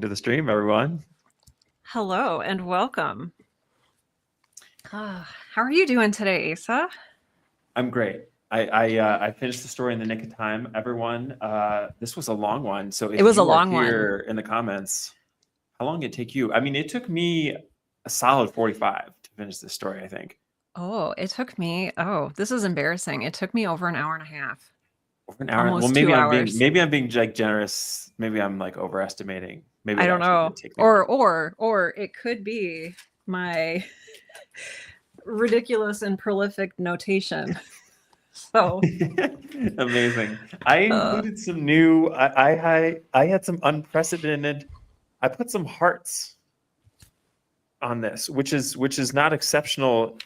Welcome to the stream, everyone. Hello and welcome. How are you doing today, Asa? I'm great. I finished the story in the nick of time. Everyone, this was a long one. So if It was a you are long one. here in the comments, how long did it take you? I mean, it took me a solid 45 to finish this story, I think. Oh, it took me, this is embarrassing. It took me over an hour and a half. Over an hour. Well, Almost 2 hours. maybe I'm being like generous. Maybe I'm like overestimating. Maybe I it don't actually know. did take me longer. Or it could be my ridiculous and prolific notation. So Amazing. I included some new. I had some unprecedented. I put some hearts on this, which is not exceptional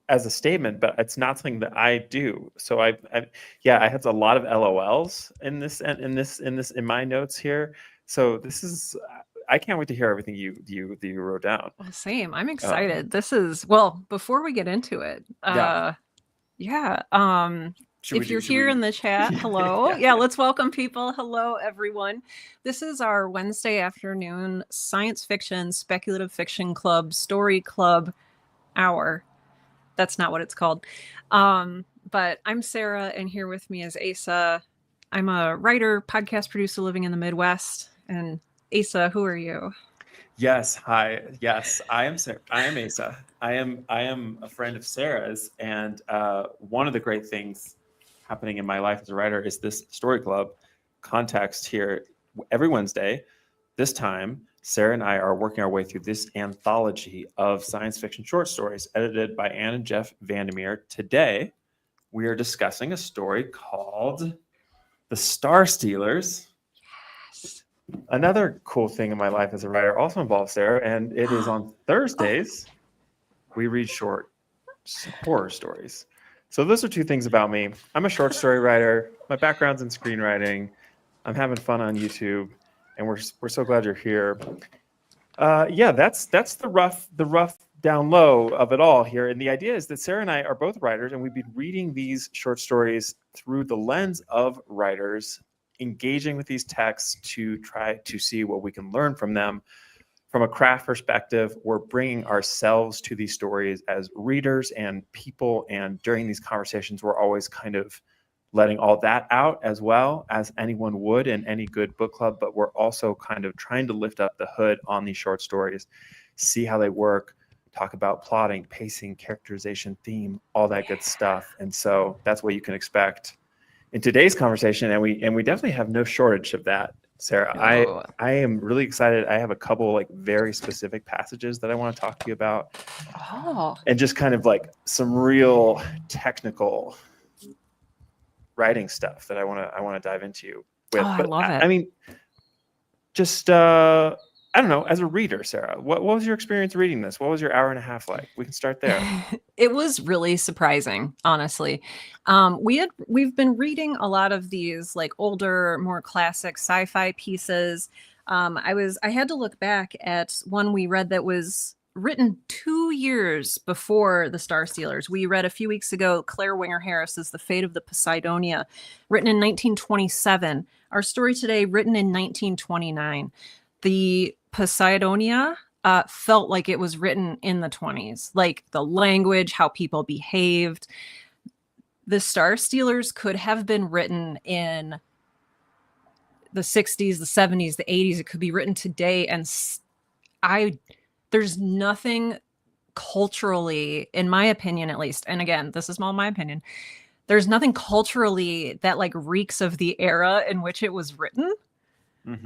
as a statement, but it's not something that I do. So I had a lot of LOLs in my notes here. So this is. I can't wait to hear everything you wrote down. well, same. I'm excited. This is, well, before we get into it, Yeah. if you're here in the chat, hello. Yeah, let's welcome people. Hello, everyone. This is our Wednesday afternoon science fiction, speculative fiction club, story club hour. That's not what it's called. But I'm Sarah, and here with me is Asa. I'm a writer, podcast producer living in the Midwest. And Asa, who are you? Yes. Hi. Yes, I am Sarah. I am Asa. I am a friend of Sarah's, and one of the great things happening in my life as a writer is this story club context here every Wednesday. This time, Sarah and I are working our way through this anthology of science fiction short stories edited by Anne and Jeff Vandermeer. Today, we are discussing a story called The Star Stealers. Yes. Another cool thing in my life as a writer also involves Sarah, and it is on Thursdays. We read short horror stories. So those are two things about me. I'm a short story writer. My background's in screenwriting. I'm having fun on YouTube, and we're so glad you're here. That's the rough down low of it all here. And the idea is that Sarah and I are both writers, and we've been reading these short stories through the lens of writers, engaging with these texts to try to see what we can learn from them. From a craft perspective, we're bringing ourselves to these stories as readers and people. And during these conversations, we're always kind of letting all that out as well as anyone would in any good book club. But we're also kind of trying to lift up the hood on these short stories, see how they work, talk about plotting, pacing, characterization, theme, all that good stuff. And so that's what you can expect in today's conversation. And we definitely have no shortage of that. Sarah, No. I am really excited. I have a couple like very specific passages that I want to talk to you about. Oh. And just kind of like some real technical writing stuff that I want to dive into with. I love it. I mean, just I don't know, as a reader, Sarah, what was your experience reading this? What was your hour and a half like? We can start there. It was really surprising, honestly. We've been reading a lot of these like older, more classic sci-fi pieces. I had to look back at one we read that was written 2 years before The Star Stealers. We read a few weeks ago Claire Winger Harris's The Fate of the Poseidonia, written in 1927. Our story today, written in 1929. The Poseidonia felt like it was written in the 20s, like the language, how people behaved. The Star Stealers could have been written in the 60s, the 70s, the 80s. It could be written today. And there's nothing culturally, in my opinion, at least, and again, this is all my opinion, there's nothing culturally that like reeks of the era in which it was written.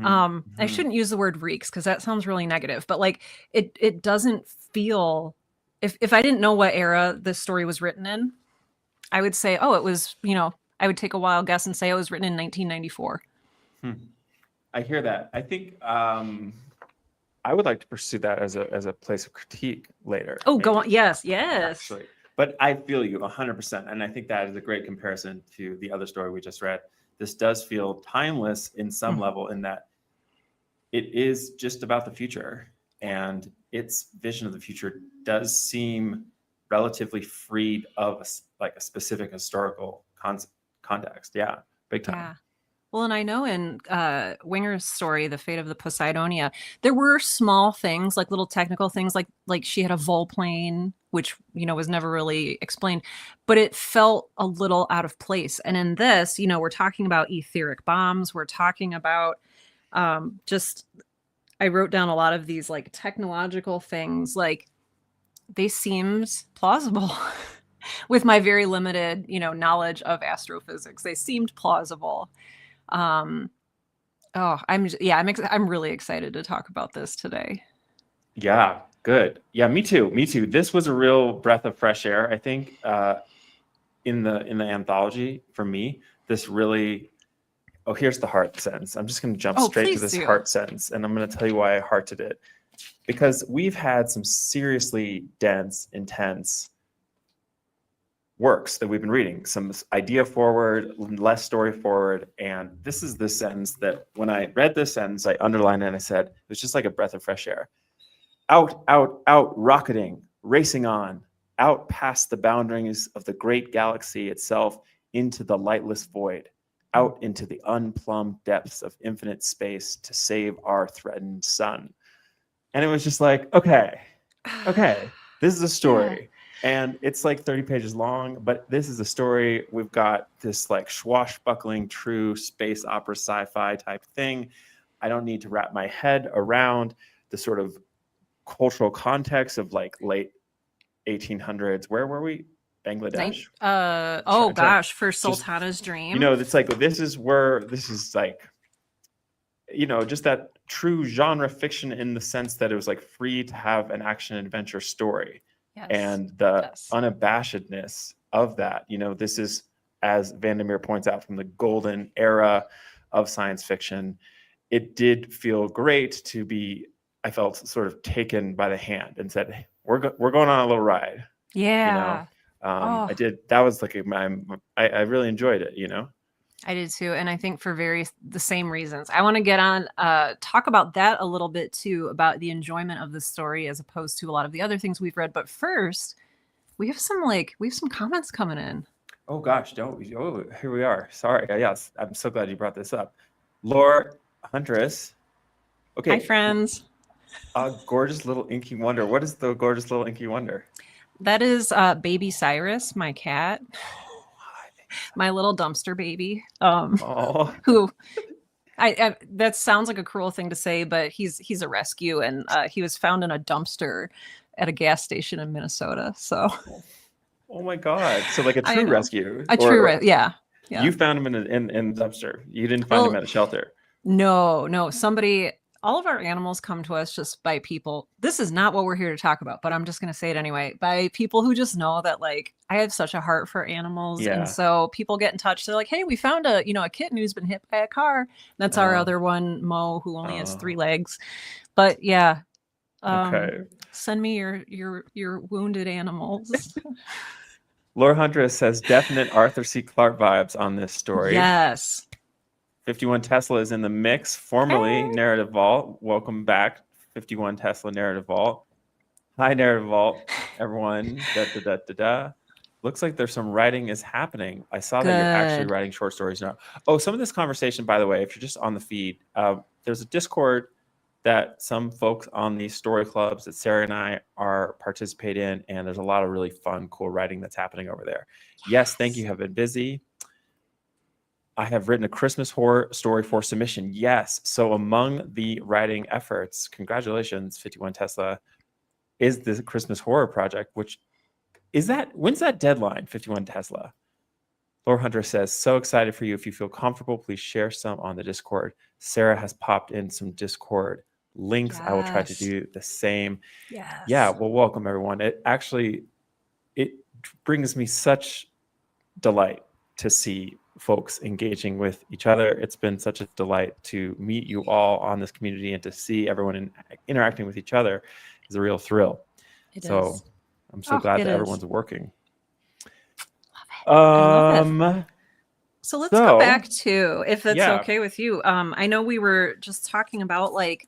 I shouldn't use the word reeks because that sounds really negative, but like it doesn't feel, if I didn't know what era this story was written in, I would say, oh, it was, I would take a wild guess and say it was written in 1994. I hear that. I think I would like to pursue that as a place of critique later. Oh, maybe. Go on. Yes. Actually. But I feel you 100%. And I think that is a great comparison to the other story we just read. This does feel timeless in some level, in that it is just about the future, and its vision of the future does seem relatively freed of a specific historical context. Yeah, big time. Yeah. Well, and I know in Winger's story, The Fate of the Poseidonia, there were small things, like little technical things, like she had a volplane, which was never really explained, but it felt a little out of place. And in this, we're talking about etheric bombs. We're talking about just I wrote down a lot of these like technological things, like they seemed plausible with my very limited, knowledge of astrophysics. They seemed plausible. Um, oh, I'm really excited to talk about this today. Yeah, good. Yeah, me too. Me too. This was a real breath of fresh air. I think in the anthology for me, this really. Oh, here's the heart sentence. I'm just going to jump straight to Please this do. heart sentence, and I'm going to tell you why I hearted it. Because we've had some seriously dense, intense works that we've been reading, some idea forward, less story forward. And this is the sentence that when I read this sentence, I underlined it and I said, it was just like a breath of fresh air. Out, out, out, rocketing, racing on, out past the boundaries of the great galaxy itself into the lightless void, out into the unplumbed depths of infinite space to save our threatened sun. And it was just like, okay, this is a story. And it's like 30 pages long, but this is a story. We've got this like swashbuckling, true space opera sci-fi type thing. I don't need to wrap my head around the sort of cultural context of like late 1800s. Where were we? Bangladesh. For Sultana's Dream. It's like this is like, just that true genre fiction in the sense that it was like free to have an action adventure story. Yes. And the unabashedness of that. This is, as Vandermeer points out, from the golden era of science fiction. It did feel great to be, I felt sort of taken by the hand and said, hey, we're going on a little ride. Yeah. I did. That was like I really enjoyed it, I did too. And I think for the same reasons. I want to get on, talk about that a little bit too, about the enjoyment of the story as opposed to a lot of the other things we've read. But first, we have some comments coming in. Oh gosh, here we are. Sorry. Yes, I'm so glad you brought this up. Laura Huntress. Okay. Hi, friends. A gorgeous little inky wonder. What is the gorgeous little inky wonder? That is baby Cyrus, my cat. My little dumpster baby, who I that sounds like a cruel thing to say, but he's a rescue, and he was found in a dumpster at a gas station in Minnesota. So, oh my God! So like a true rescue, yeah. You found him in the dumpster. You didn't find him at a shelter. No. Somebody. All of our animals come to us just by people. This is not what we're here to talk about, but I'm just going to say it anyway. By people who just know that, like, I have such a heart for animals. Yeah. And so people get in touch. They're like, hey, we found a kitten who's been hit by a car. That's our other one, Mo, who only has 3 legs. But yeah. Okay. Send me your wounded animals. Laura Huntress says definite Arthur C. Clarke vibes on this story. Yes. 51 Tesla is in the mix, formerly Narrative Vault. Welcome back, 51 Tesla Narrative Vault. Hi, Narrative Vault, everyone. Looks like there's some writing is happening. I saw that you're actually writing short stories now. Oh, some of this conversation, by the way, if you're just on the feed, there's a Discord that some folks on these story clubs that Sarah and I are participate in, and there's a lot of really fun, cool writing that's happening over there. Yes, thank you. Have been busy. I have written a Christmas horror story for submission. Yes. So among the writing efforts, congratulations, 51 Tesla, is the Christmas horror project, which is when's that deadline, 51 Tesla? Laura Hunter says, so excited for you. If you feel comfortable, please share some on the Discord. Sarah has popped in some Discord links. Yes. I will try to do the same. Yes. Yeah. Well, welcome everyone. It brings me such delight to see folks engaging with each other. It's been such a delight to meet you all on this community, and to see everyone interacting with each other is a real thrill. It so is. I'm so glad that everyone's working. Love it. So let's go back to, if that's okay with you. I know we were just talking about like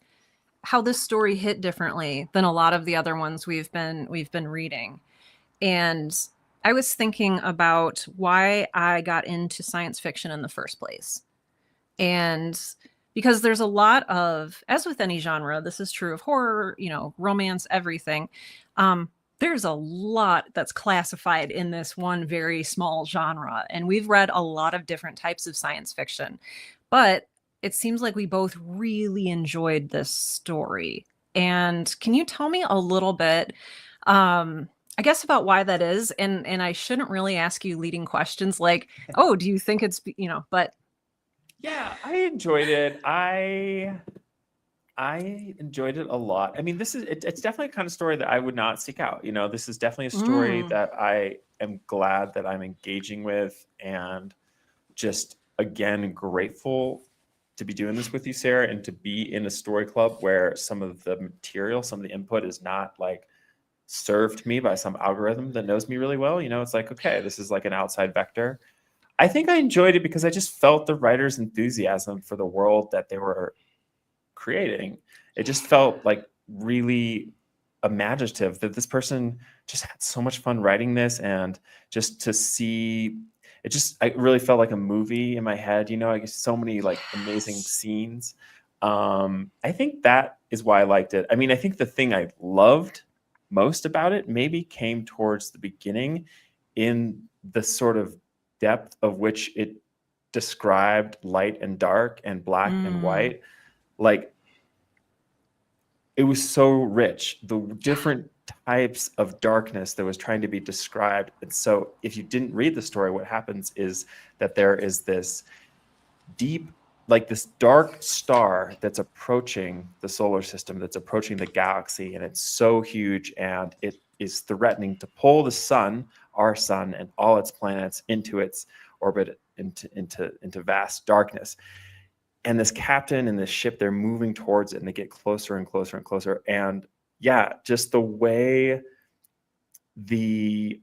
how this story hit differently than a lot of the other ones we've been reading. And I was thinking about why I got into science fiction in the first place. And because there's a lot of, as with any genre, this is true of horror, romance, everything. There's a lot that's classified in this one very small genre. And we've read a lot of different types of science fiction, but it seems like we both really enjoyed this story. And can you tell me a little bit, I guess, about why that is? And I shouldn't really ask you leading questions like, oh, do you think it's, but Yeah, I enjoyed it. I enjoyed it a lot. I mean, it's definitely a kind of story that I would not seek out. This is definitely a story mm, that I am glad that I'm engaging with, and just again grateful to be doing this with you, Sarah, and to be in a story club where some of the material, some of the input is not like served to me by some algorithm that knows me really well. It's like, okay, this is like an outside vector. I think I enjoyed it because I just felt the writer's enthusiasm for the world that they were creating. It just felt like really imaginative, that this person just had so much fun writing this, and just to see it, I really felt like a movie in my head. I guess so many like amazing yes. scenes. I think that is why I liked it. I mean, I think the thing I loved most about it maybe came towards the beginning, in the sort of depth of which it described light and dark and black and Mm, white. Like, it was so rich, the different types of darkness that was trying to be described. And so if you didn't read the story, what happens is that there is this deep, like this dark star that's approaching the solar system, that's approaching the galaxy, and it's so huge, and it is threatening to pull the sun, our sun, and all its planets into its orbit, into vast darkness. And this captain and this ship, they're moving towards it, and they get closer and closer and closer. And yeah, just the way the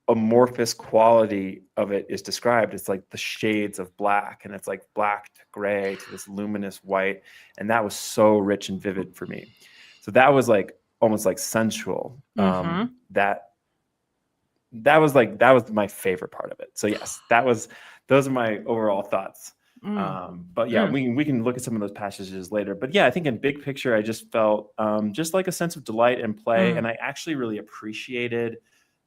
amorphous quality of it is described, it's like the shades of black, and it's like black to gray to this luminous white. And that was so rich and vivid for me. So that was like almost like sensual. mm-hmm. That was my favorite part of it. So yes, those are my overall thoughts. Mm, But yeah, mm, we can look at some of those passages later. But yeah, I think in big picture, I just felt just like a sense of delight and play, mm. and I actually really appreciated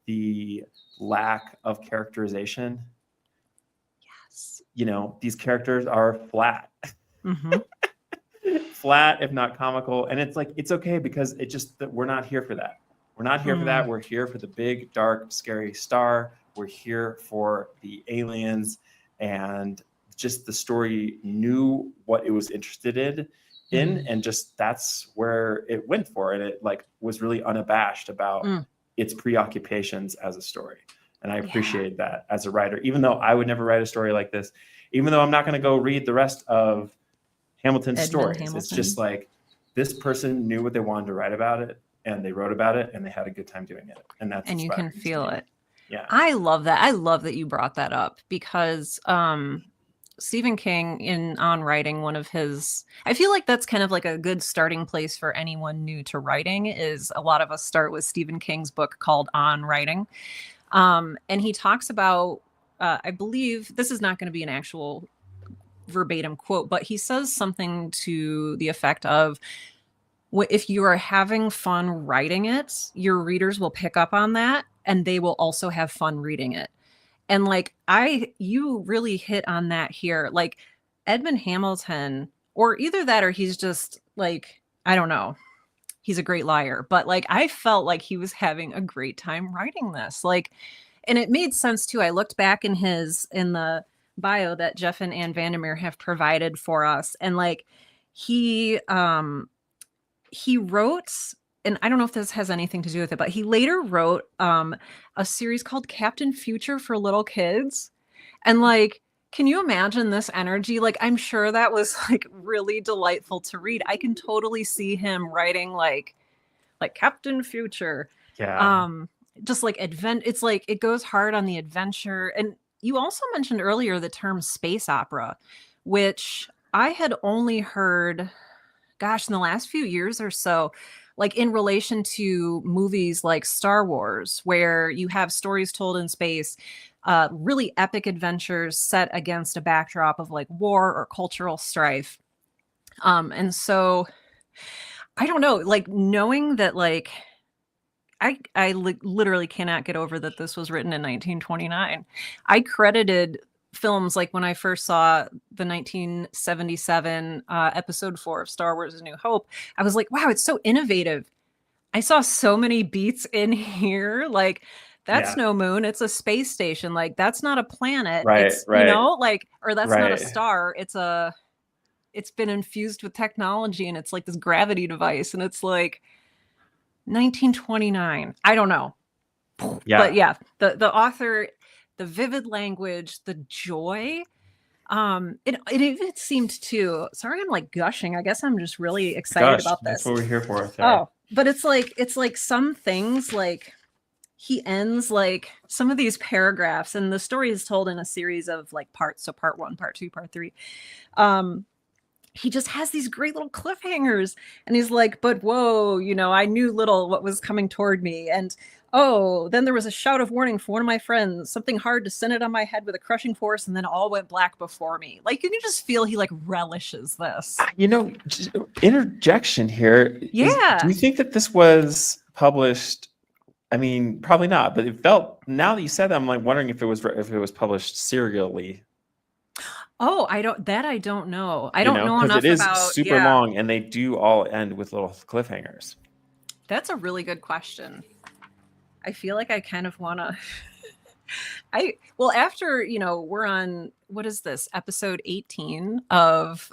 the lack of characterization. Yes. These characters are flat, Mm-hmm. flat if not comical, and it's like, it's okay, because it just, that we're not here for that. We're not here for that. Mm. We're here for the big, dark, scary star. We're here for the aliens, and just the story knew what it was interested in, Mm. and just that's where it went for. And it like was really unabashed about Mm. its preoccupations as a story. And I Yeah. appreciate that as a writer, even though I would never write a story like this, even though I'm not going to go read the rest of Hamilton's Edmond stories. It's just Hamilton. like, this person knew what they wanted to write about it, and they wrote about it, and they had a good time doing it. And that's And you can inspiring to feel me. it. Yeah. I love that. I love that you brought that up because Stephen King, in On Writing, one of his, I feel like that's kind of like a good starting place for anyone new to writing. Is a lot of us start with Stephen King's book called On Writing. And he talks about, I believe this is not going to be an actual verbatim quote, but he says something to the effect of, if you are having fun writing it, your readers will pick up on that and they will also have fun reading it. And like, you really hit on that here. Like, Edmond Hamilton, or either that or he's just like, I don't know, he's a great liar, but like, I felt like he was having a great time writing this. Like, and it made sense too. I looked back in the bio that Jeff and Ann Vandermeer have provided for us, and like, he he wrote, and I don't know if this has anything to do with it, but he later wrote a series called Captain Future for little kids. And like, can you imagine this energy? Like, I'm sure that was like really delightful to read. I can totally see him writing like Captain Future. Yeah. Um just like it's like it goes hard on the adventure. And you also mentioned earlier the term space opera, which I had only heard, gosh, in the last few years or so, like in relation to movies like Star Wars, where you have stories told in space. really epic adventures set against a backdrop of like war or cultural strife. And so I don't know, like knowing that like literally cannot get over that this was written in 1929. I credited films like when I first saw the 1977 episode 4 of Star Wars: A New Hope, I was like, wow, it's so innovative. I saw so many beats in here. Like, that's no moon, it's a space station. Like, that's not a planet. Right, it's, right, you know, like, or that's not a right. star. It's been infused with technology and it's like this gravity device. And it's like 1929. I don't know. Yeah. But yeah, the author, the vivid language, the joy. It seemed to, sorry, I'm like gushing. I guess I'm just really excited about this. That's what we're here for. Oh, but it's like some things, like he ends like some of these paragraphs, and the story is told in a series of like parts. So part 1, part 2, part 3. He just has these great little cliffhangers, and he's like, but whoa, you know, I knew little what was coming toward me. And oh, then there was a shout of warning from one of my friends, something hard descended on my head with a crushing force, and then all went black before me. Like, you can just feel he like relishes this. You know, interjection here. Yeah. Do you think that this was published? I mean, probably not, but it felt, now that you said that, I'm like wondering if it was published serially. Oh, I don't know. I don't know enough about, because it is super long, and they do all end with little cliffhangers. That's a really good question. I feel like I kind of want to. After, you know, we're on, what is this, episode 18 of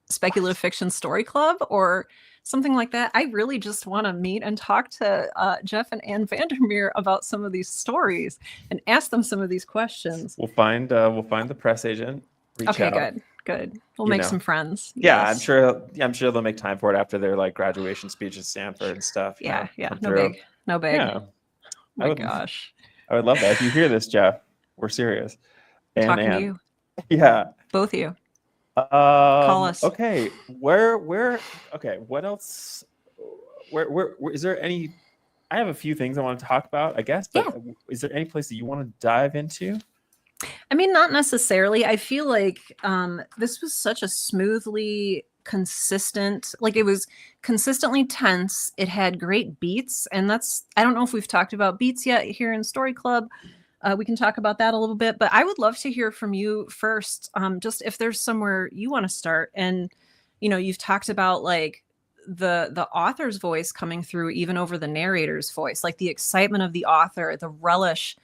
Speculative Fiction Story Club or something like that. I really just want to meet and talk to Jeff and Anne Vandermeer about some of these stories and ask them some of these questions. We'll find the press agent. Okay, good. We'll make some friends. Yeah, yes. I'm sure they'll make time for it after their like graduation speech at Stanford and stuff. Yeah. No big. Yeah. My gosh. I would love that. If you hear this, Jeff, we're serious. And talking to you. Yeah. Both of you. Call us. Okay. Okay. What else? Where is there any? I have a few things I want to talk about, I guess. But is there any place that you want to dive into? I mean, not necessarily. I feel like this was such a smoothly consistent, like it was consistently tense. It had great beats, and I don't know if we've talked about beats yet here in Story Club. We can talk about that a little bit, but I would love to hear from you first. Just if there's somewhere you want to start, and you know, you've talked about like the author's voice coming through even over the narrator's voice, like the excitement of the author, the relish.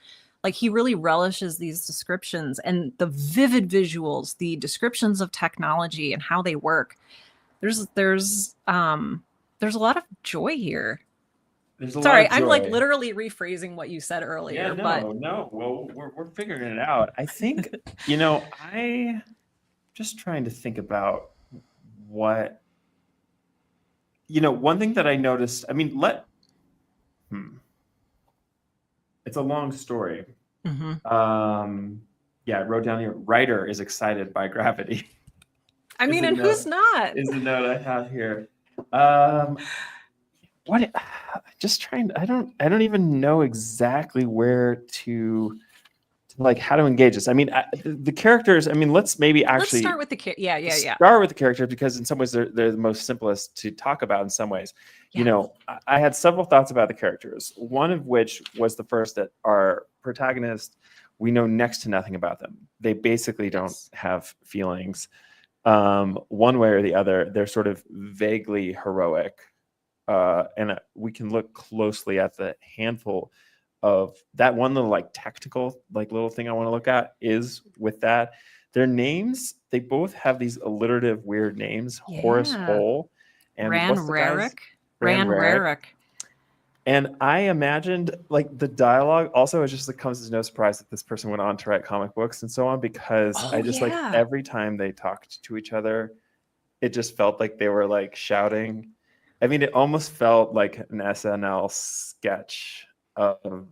Like he really relishes these descriptions and the vivid visuals, the descriptions of technology and how they work. There's a lot of joy here. Sorry, I'm like literally rephrasing what you said earlier. No. Well, we're figuring it out. I think, you know, I just trying to think about what, you know, one thing that I noticed. I mean, it's a long story. Mm-hmm. Yeah, I wrote down here, writer is excited by gravity. I mean, and who's not? Is the note I have here. Just trying to, I don't even know exactly where to like how to engage this. I mean, the characters, I mean, let's start with the start with the characters, because in some ways they're the most simplest to talk about in some ways. Yeah. You know, I had several thoughts about the characters, one of which was the first, that our protagonist, we know next to nothing about them. They basically don't have feelings one way or the other. They're sort of vaguely heroic. And we can look closely at the handful of that one little like tactical like little thing I want to look at is with that. Their names, they both have these alliterative weird names. Yeah. Horace Hole and Ran Rarick. And I imagined like the dialogue also, it just like comes as no surprise that this person went on to write comic books and so on, because like every time they talked to each other, it just felt like they were like shouting. I mean, it almost felt like an SNL sketch of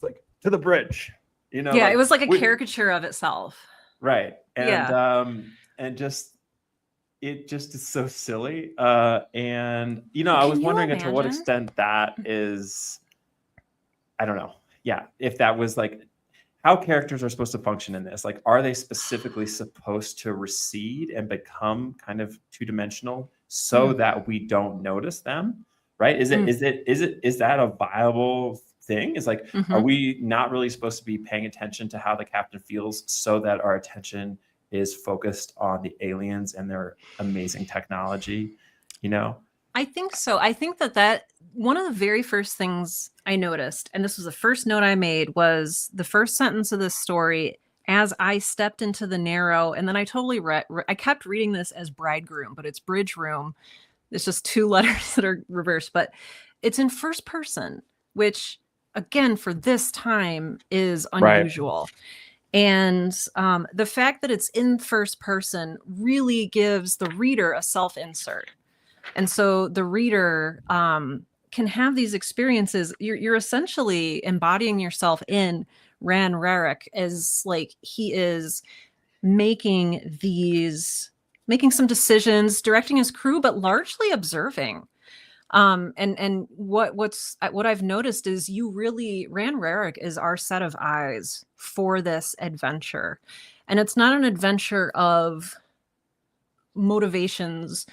like to the bridge, you know? Yeah, like, it was like a caricature of itself. Right. And and just it just is so silly. And you know, I was wondering to what extent that is, I don't know. Yeah, if that was like, how characters are supposed to function in this. Like, are they specifically supposed to recede and become kind of two-dimensional so that we don't notice them? Right? Is that a viable thing? Is like, are we not really supposed to be paying attention to how the captain feels so that our attention is focused on the aliens and their amazing technology? You know? I think so. I think that one of the very first things I noticed, and this was the first note I made, was the first sentence of this story. As I stepped into the narrow, and then I totally I kept reading this as bridegroom, but it's bridge room. It's just two letters that are reversed, but it's in first person, which again, for this time is unusual. Right. And the fact that it's in first person really gives the reader a self-insert. And so the reader can have these experiences. You're essentially embodying yourself in Ran Rarick as like he is making some decisions, directing his crew, but largely observing. And what I've noticed is Ran Rarick is our set of eyes for this adventure. And it's not an adventure of motivations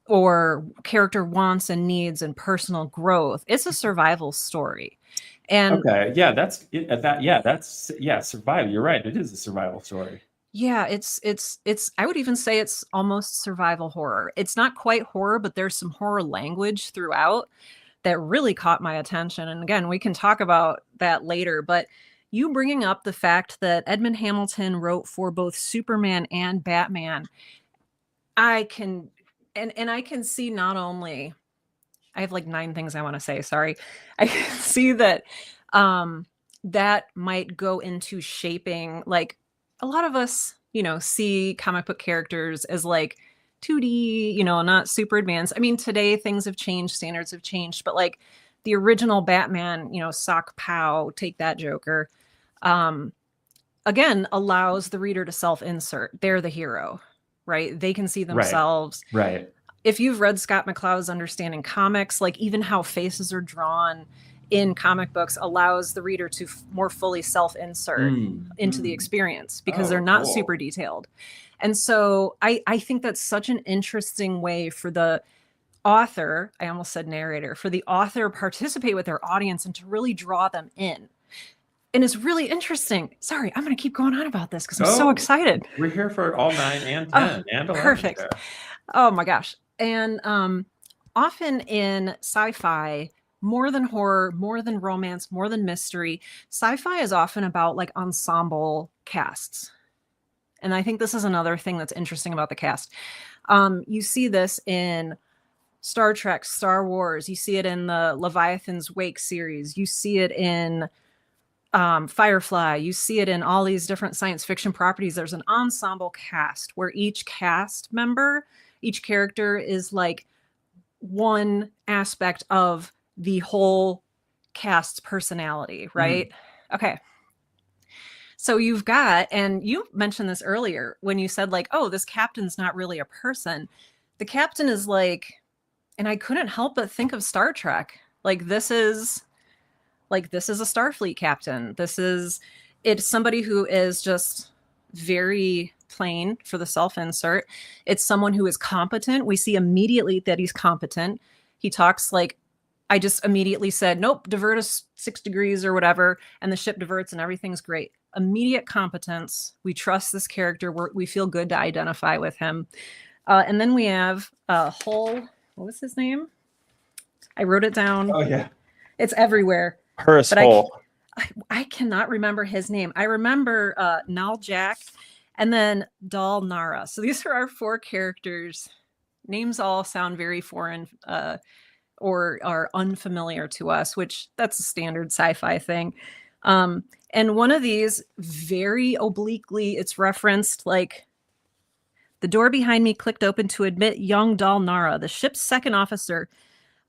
or character wants and needs and personal growth. It's a survival story. And okay, yeah, that's survival. You're right. It is a survival story. Yeah, it's I would even say it's almost survival horror. It's not quite horror, but there's some horror language throughout that really caught my attention. And again, we can talk about that later, but you bringing up the fact that Edmond Hamilton wrote for both Superman and Batman, I can see not only, I have like 9 things I want to say, sorry. I can see that that might go into shaping, like, a lot of us, see comic book characters as like 2D, not super advanced. I mean, today things have changed, standards have changed, but like the original Batman, sock pow, take that Joker, again, allows the reader to self-insert. They're the hero, right? They can see themselves. Right. If you've read Scott McCloud's Understanding Comics, like even how faces are drawn in comic books allows the reader to more fully self-insert into the experience because they're not super detailed. And so I think that's such an interesting way for the author, I almost said narrator, for the author participate with their audience and to really draw them in. And it's really interesting. Sorry, I'm going to keep going on about this because I'm so excited. We're here for all 9 and 10 and 11. Perfect. Oh my gosh. And often in sci-fi, more than horror, more than romance, more than mystery, sci-fi is often about like ensemble casts. And I think this is another thing that's interesting about the cast. You see this in Star Trek, Star Wars. You see it in the Leviathan's Wake series. You see it in Firefly. You see it in all these different science fiction properties. There's an ensemble cast where each cast member, each character is like one aspect of the whole cast's personality, right? Okay. So you've got, and you mentioned this earlier when you said like, oh, this captain's not really a person. The captain is like, and I couldn't help but think of Star Trek. Like this is a Starfleet captain. It's somebody who is just very plain for the self-insert. It's someone who is competent. We see immediately that he's competent. He talks like, I just immediately said, nope, divert us 6 degrees or whatever. And the ship diverts and everything's great. Immediate competence. We trust this character. We feel good to identify with him. And then we have Hull. What was his name? I wrote it down. Oh, yeah. It's everywhere. Horace Hull. I cannot remember his name. I remember Nal Jack and then Dal Nara. So these are our 4 characters. Names all sound very foreign or are unfamiliar to us, which that's a standard sci-fi thing. And one of these, very obliquely, it's referenced like, the door behind me clicked open to admit young Dal Nara, the ship's second officer,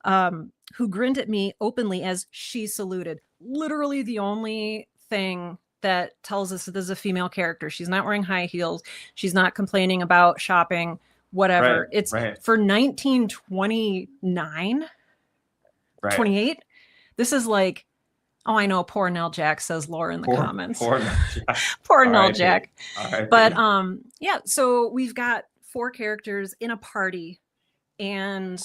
who grinned at me openly as she saluted. Literally the only thing that tells us that this is a female character. She's not wearing high heels. She's not complaining about shopping, whatever. Right, it's right. For 1929, 28. This is like Oh, I know. Poor Nell Jack, says Laura in the Poor, comments. poor Jack. Poor Nell R.I.P. Jack. But R.I.P. yeah, so we've got 4 characters in a party, and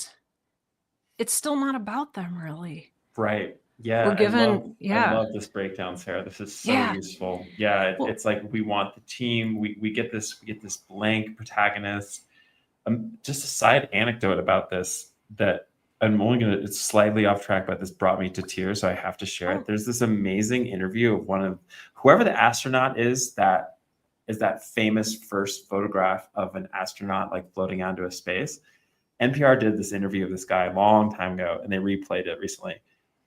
it's still not about them really. Right. Yeah, We're given, I yeah, love this breakdown, Sarah. This is so yeah. useful. Yeah, Well, it's like we want the team. We get this blank protagonist. Just a side anecdote about this that I'm only gonna, it's slightly off track, but this brought me to tears, so I have to share it. There's this amazing interview of one of whoever the astronaut is that famous first photograph of an astronaut like floating out into a space. NPR did this interview of this guy a long time ago, and they replayed it recently.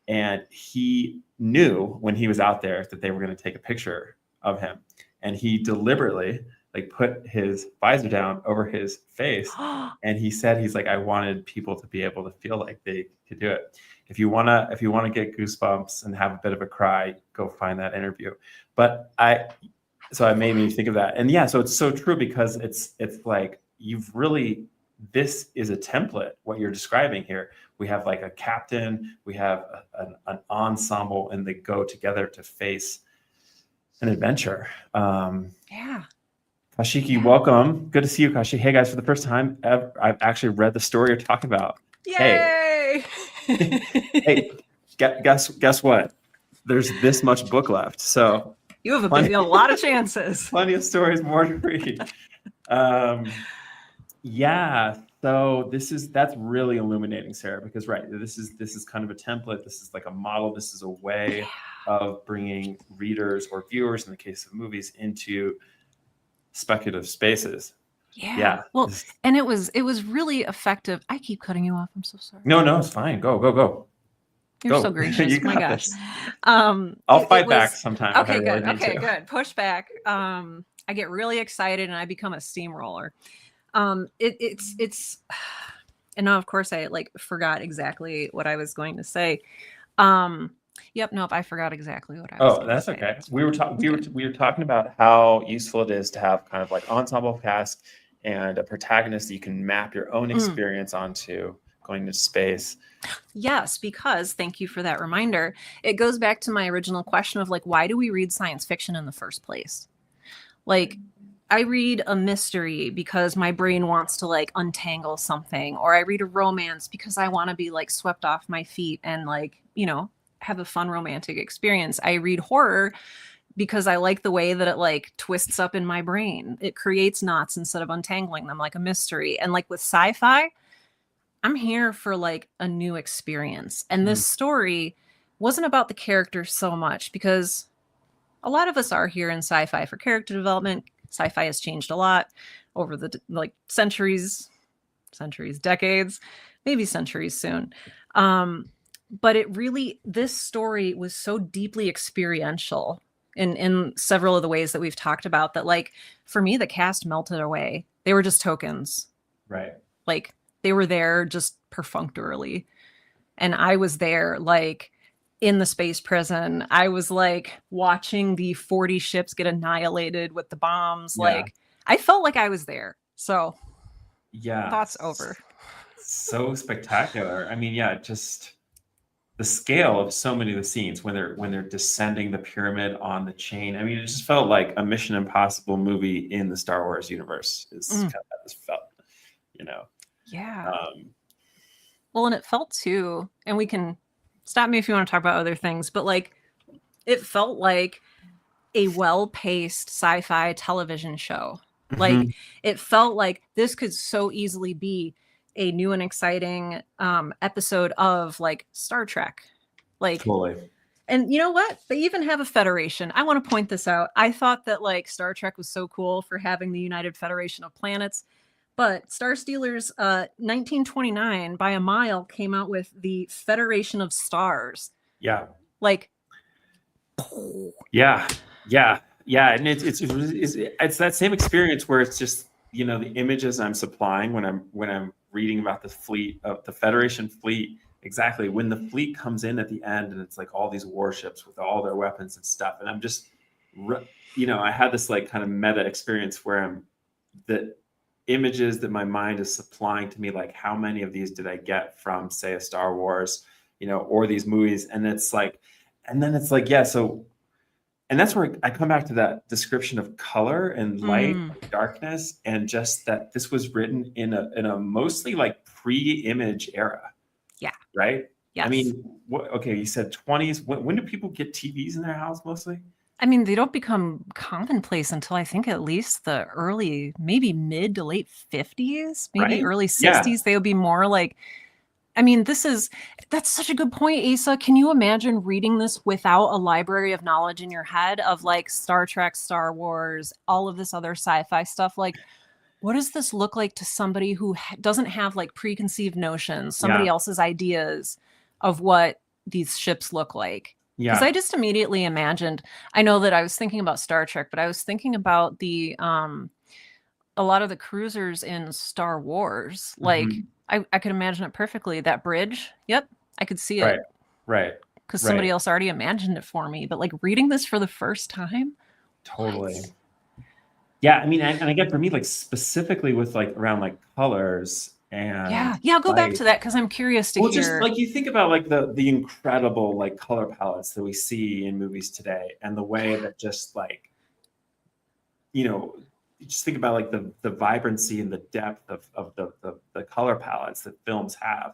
And he knew when he was out there that they were going to take a picture of him, and he deliberately like put his visor down over his face, and he said he's like, I wanted people to be able to feel like they could do it. If you wanna get goosebumps and have a bit of a cry, go find that interview. But so it made me think of that, and yeah, so it's so true because it's like you've really, this is a template what you're describing here. We have like a captain, we have an ensemble, and they go together to face an adventure. yeah. Kashiki, welcome. Good to see you, Kashi. Hey guys, for the first time ever, I've actually read the story you're talking about. Yay! Hey, guess what? There's this much book left, so You have a lot of chances. plenty of stories more to read. Yeah, so that's really illuminating, Sarah, because right, this is kind of a template. This is like a model. This is a way of bringing readers or viewers, in the case of movies, into speculative spaces. Yeah. Well, and it was really effective. I keep cutting you off. I'm so sorry. No, it's fine. Go. You're so gracious. You My got gosh. this. I'll fight back sometime. Okay, if I good. really need Okay, to. good. Push back. I get really excited and I become a steamroller. It's and now of course I like forgot exactly what I was going to say. Yep, nope, I forgot exactly what I was going to say. Oh, that's okay. We were talking about how useful it is to have kind of like ensemble cast and a protagonist that you can map your own experience onto going to space. Yes, because thank you for that reminder. It goes back to my original question of like, why do we read science fiction in the first place? Like, I read a mystery because my brain wants to like untangle something, or I read a romance because I want to be like swept off my feet and like, have a fun romantic experience. I read horror because I like the way that it like twists up in my brain. It creates knots instead of untangling them, like a mystery. And like with sci-fi, I'm here for like a new experience. And this story wasn't about the characters so much, because a lot of us are here in sci-fi for character development. Sci-fi has changed a lot over the like centuries, decades, maybe centuries soon. But this story was so deeply experiential in several of the ways that we've talked about, that like for me, the cast melted away. They were just tokens. Right. Like they were there just perfunctorily. And I was there like in the space prison. I was like watching the 40 ships get annihilated with the bombs. Yeah. Like I felt like I was there. So yeah, thoughts over. So spectacular. I mean, yeah, just the scale of so many of the scenes when they're descending the pyramid on the chain. I mean, it just felt like a Mission Impossible movie in the Star Wars universe. Is kind of how this felt, Yeah. Well, and it felt too, and we can stop me if you want to talk about other things, but like it felt like a well-paced sci-fi television show. Like it felt like this could so easily be a new and exciting episode of like Star Trek. Like totally. And you know what? They even have a federation. I want to point this out. I thought that like Star Trek was so cool for having the United Federation of Planets. But Star Stealers 1929 by a mile came out with the Federation of Stars. Yeah. Like Yeah. And it's that same experience where it's just, the images I'm supplying when I'm reading about the fleet of the Federation fleet. Exactly. When the fleet comes in at the end and it's like all these warships with all their weapons and stuff. And I'm just, I had this like kind of meta experience where the images that my mind is supplying to me, like how many of these did I get from say a Star Wars, or these movies. And it's like, and then it's like, yeah, so, and that's where I come back to that description of color and light, Mm, and darkness, and just that this was written in a mostly like pre-image era, yeah. right? I Yes. mean, what, okay, you said 20s. When do people get TVs in their house mostly? I mean, they don't become commonplace until I think at least the early, maybe mid to late 50s, maybe Right? early Yeah. 60s. They would be more like, I mean, that's such a good point, Asa. Can you imagine reading this without a library of knowledge in your head of like Star Trek, Star Wars, all of this other sci-fi stuff? Like, what does this look like to somebody who doesn't have like preconceived notions, somebody Yeah. else's ideas of what these ships look like? Because I Yeah. just immediately imagined, I know that I was thinking about Star Trek, but I was thinking about the a lot of the cruisers in Star Wars. Like Mhm. I could imagine it perfectly. That bridge, yep, I could see Right. it Right. because somebody Right. else already imagined it for me. But like reading this for the first time, Totally. what? Yeah, I mean, and I get for me, like specifically with like around like colors and Yeah, yeah. I'll go back light. to that because I'm curious to Well, just hear. like you think about like the incredible like color palettes that we see in movies today, and the way that just like, you know, you just think about like the vibrancy and the depth of the color palettes that films have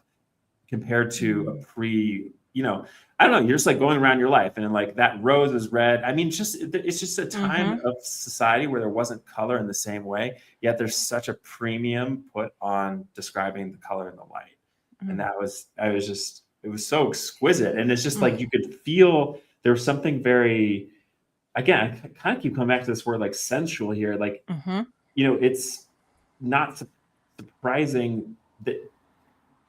compared to a Mm, pre, I don't know, you're just like going around your life and like that rose is red. I mean, just it's just a time mm-hmm. of society where there wasn't color in the same way, yet there's such a premium put on describing the color and the light. And Mm, that was, I was just, it was so exquisite. And it's just mm, like you could feel there was something very, again, I kind of keep coming back to this word like sensual here. Like, mm-hmm. it's not surprising that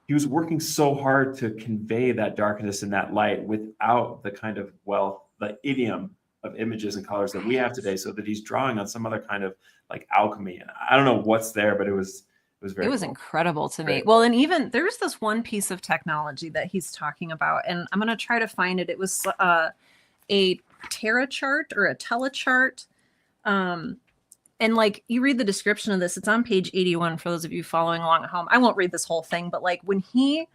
he was working so hard to convey that darkness and that light without the kind of the idiom of images and colors that we have Right. today, so that he's drawing on some other kind of like alchemy. And I don't know what's there, but it was It very was cool. incredible to me. Very Well, cool. and even there's this one piece of technology that he's talking about, and I'm going to try to find it. It was a Terra chart or a telechart. Um, and like you read the description of this, it's on page 81 for those of you following along at home. I won't read this whole thing, but like when he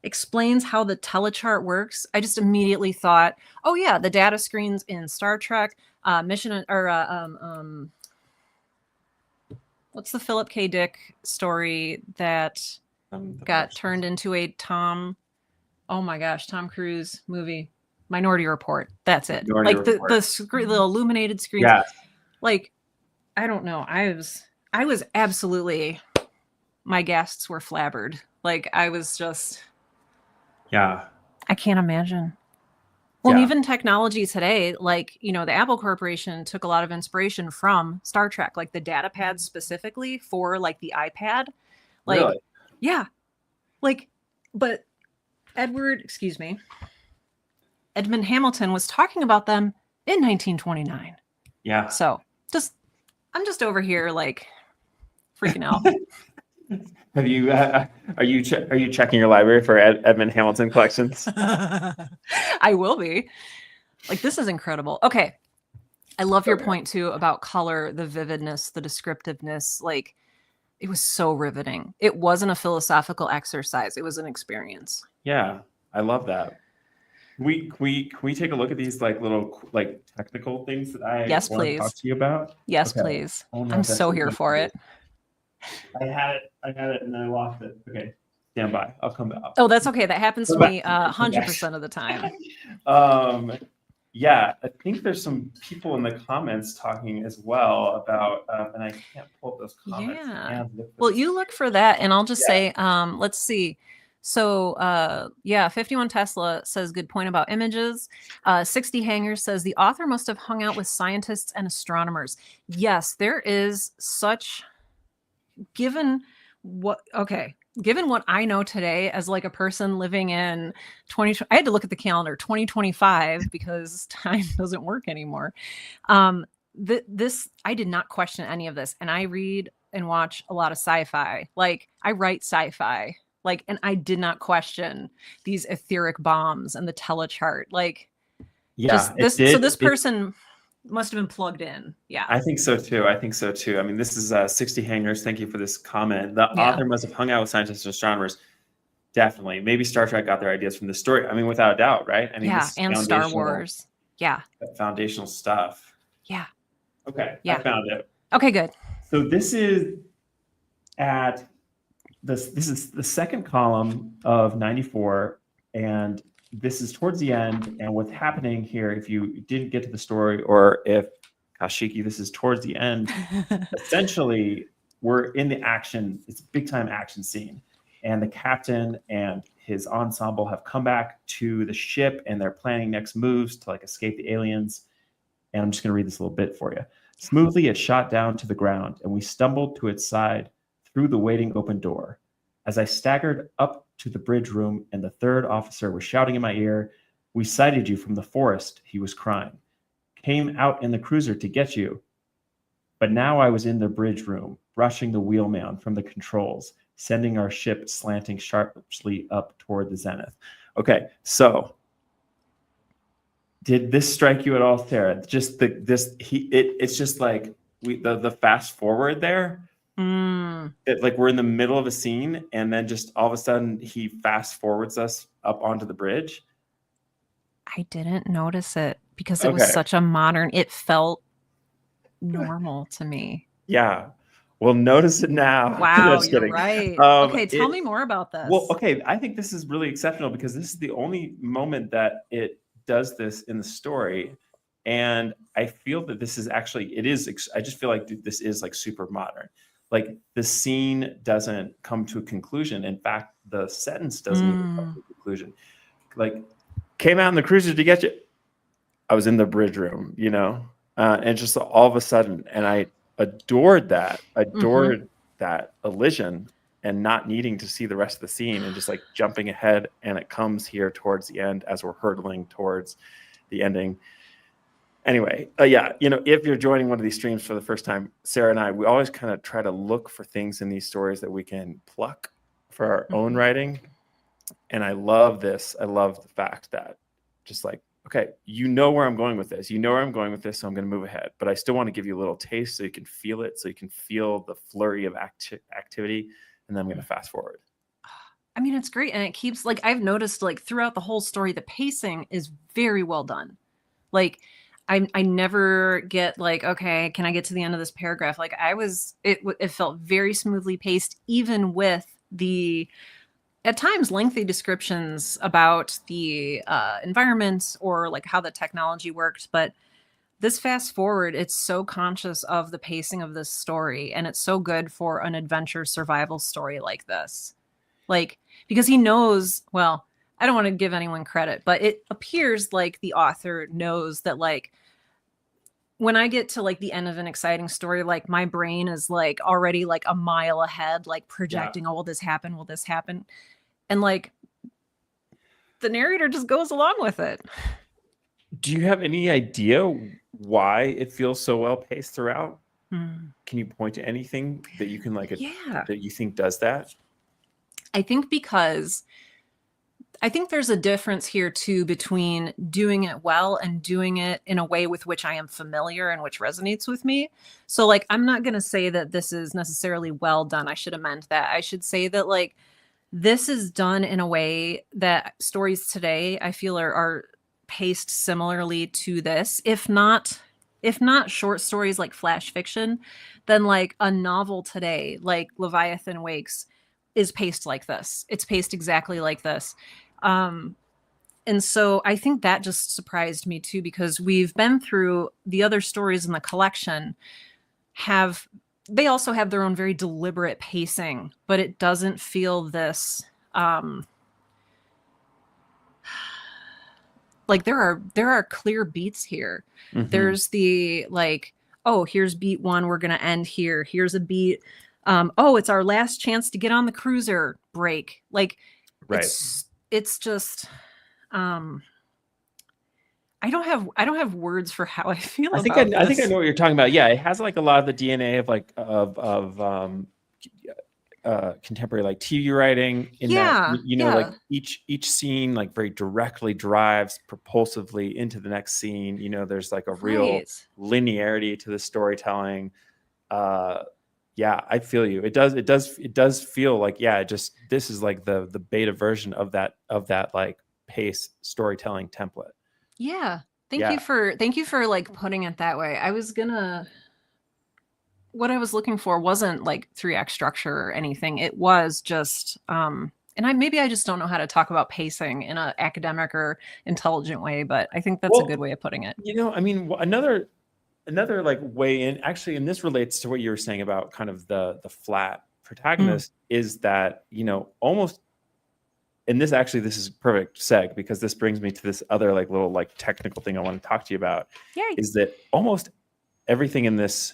explains how the telechart works, I just immediately thought, oh yeah, the data screens in Star Trek, mission or what's the Philip K. Dick story that The got Martians. turned into a oh my gosh, Tom Cruise movie, Minority Report. That's it. Minority Like Report. the illuminated screens. Yes. Like I don't know. I was absolutely, my guests were flabbered. Like I was just, Yeah. I can't imagine. Well, and Yeah. even technology today, like, the Apple Corporation took a lot of inspiration from Star Trek, like the data pads specifically for like the iPad. Like, Really. yeah, like, but excuse me, Edmond Hamilton was talking about them in 1929. Yeah. So I'm just over here like freaking out. Have you are you checking your library for Edmund Hamilton collections? I will be. Like, this is incredible. Okay. I love your Okay. point too about color, the vividness, the descriptiveness. Like, it was so riveting. It wasn't a philosophical exercise, it was an experience. Yeah, I love that. Can we take a look at these like little like technical things that I Yes, want to talk please. to you about? Yes, Okay. please. Oh no, I'm that's so here for it. I had it, and then I lost it. Okay, stand by. I'll come back. Oh, that's okay. That happens to Come back. me 100% of the time. Yeah, I think there's some people in the comments talking as well about, and I can't pull up those comments. Yeah. And look for Well, this. you look for that, and I'll just Yeah. say, let's see. So, yeah, 51 Tesla says good point about images. 60 Hangers says the author must have hung out with scientists and astronomers. Yes, there is such, given what I know today as like a person living in 20, I had to look at the calendar 2025 because time doesn't work anymore. This, I did not question any of this, and I read and watch a lot of sci-fi. Like I write sci-fi, like, and I did not question these etheric bombs and the telechart. Like Yeah, just this. So this person must have been plugged in. Yeah. I think so too. I think so too. I mean, this is 60 Hangers. Thank you for this comment. The Yeah. author must have hung out with scientists and astronomers. Definitely. Maybe Star Trek got their ideas from the story. I mean, without a doubt, right? I mean, Yeah, this is and Star Wars. Yeah. foundational stuff. Yeah. Okay, I Yeah. found it. Okay, good. So this is at this is the second column of 94, and this is towards the end. And what's happening here, if you didn't get to the story, or if Kashiki, this is towards the end, essentially we're in the action. It's a big time action scene, and the captain and his ensemble have come back to the ship, and they're planning next moves to like escape the aliens. And I'm just going to read this little bit for you. Smoothly, it shot down to the ground, and we stumbled to its side through the waiting open door. As I staggered up to the bridge room and the third officer was shouting in my ear, "We sighted you from the forest," he was crying. "Came out in the cruiser to get you." But now I was in the bridge room, brushing the wheelman from the controls, sending our ship slanting sharply up toward the zenith. Okay, so did this strike you at all, Sarah? Just it's just like the fast forward there. Like we're in the middle of a scene, and then just all of a sudden he fast forwards us up onto the bridge. I didn't notice it because it was such a modern. It felt normal to me. Yeah. Well, notice it now. Wow, Just you're kidding. right. Okay, tell me more about this. Well, okay, I think this is really exceptional because this is the only moment that it does this in the story. And I feel that this is actually, I just feel like this is like super modern. Like the scene doesn't come to a conclusion. In fact, the sentence doesn't even come to a conclusion. Like, came out in the cruiser to get you. I was in the bridge room, and just all of a sudden, and I adored that elision and not needing to see the rest of the scene and just like jumping ahead. And it comes here towards the end as we're hurtling towards the ending. Anyway, if you're joining one of these streams for the first time, Sarah and I, we always kind of try to look for things in these stories that we can pluck for our own writing. And I love this. I love the fact that just like, okay, where I'm going with this. So I'm going to move ahead. But I still want to give you a little taste so you can feel it, so you can feel the flurry of activity. And then I'm going to fast forward. I mean, it's great. And it keeps, like, I've noticed, like, throughout the whole story, the pacing is very well done. Like, I never get like, okay, can I get to the end of this paragraph? Like it felt very smoothly paced, even with the at times lengthy descriptions about the environment or like how the technology worked. But this fast forward, it's so conscious of the pacing of this story, and it's so good for an adventure survival story like this. Like, because he knows, well, I don't want to give anyone credit, but it appears like the author knows that, like, when I get to like the end of an exciting story, like my brain is like already like a mile ahead, like projecting, oh, will this happen? Will this happen? And like the narrator just goes along with it. Do you have any idea why it feels so well paced throughout? Can you point to anything that you can that you think does that? I think there's a difference here too between doing it well and doing it in a way with which I am familiar and which resonates with me. So like, I'm not going to say that this is necessarily well done. I should amend that. I should say that like, this is done in a way that stories today, I feel are paced similarly to this. If not short stories like flash fiction, then like a novel today, like Leviathan Wakes, is paced like this. It's paced exactly like this. And so I think that just surprised me too, because we've been through the other stories in the collection they also have their own very deliberate pacing, but it doesn't feel this, like there are clear beats here. There's the like, oh, here's beat 1. We're going to end here. Here's a beat. Oh, it's our last chance to get on the cruiser break. Like, right. It's just, I don't have words for how I feel. I think I know what you're talking about. Yeah, it has like a lot of the DNA of like contemporary like TV writing. That like each scene like very directly drives propulsively into the next scene. There's like a real linearity to the storytelling. Yeah, I feel you. It does feel like, yeah, this is like the beta version of that like pace storytelling template. Yeah. Yeah. Thank you for like putting it that way. What I was looking for wasn't like 3 act structure or anything. It was just and maybe I just don't know how to talk about pacing in an academic or intelligent way, but I think that's a good Well, way of putting it. I mean, another like way in, actually, and this relates to what you were saying about kind of the flat Mm. protagonist, is that, almost, and this is perfect seg, because this brings me to this other like little like technical thing I want to talk to you about, Yay. is that almost everything in this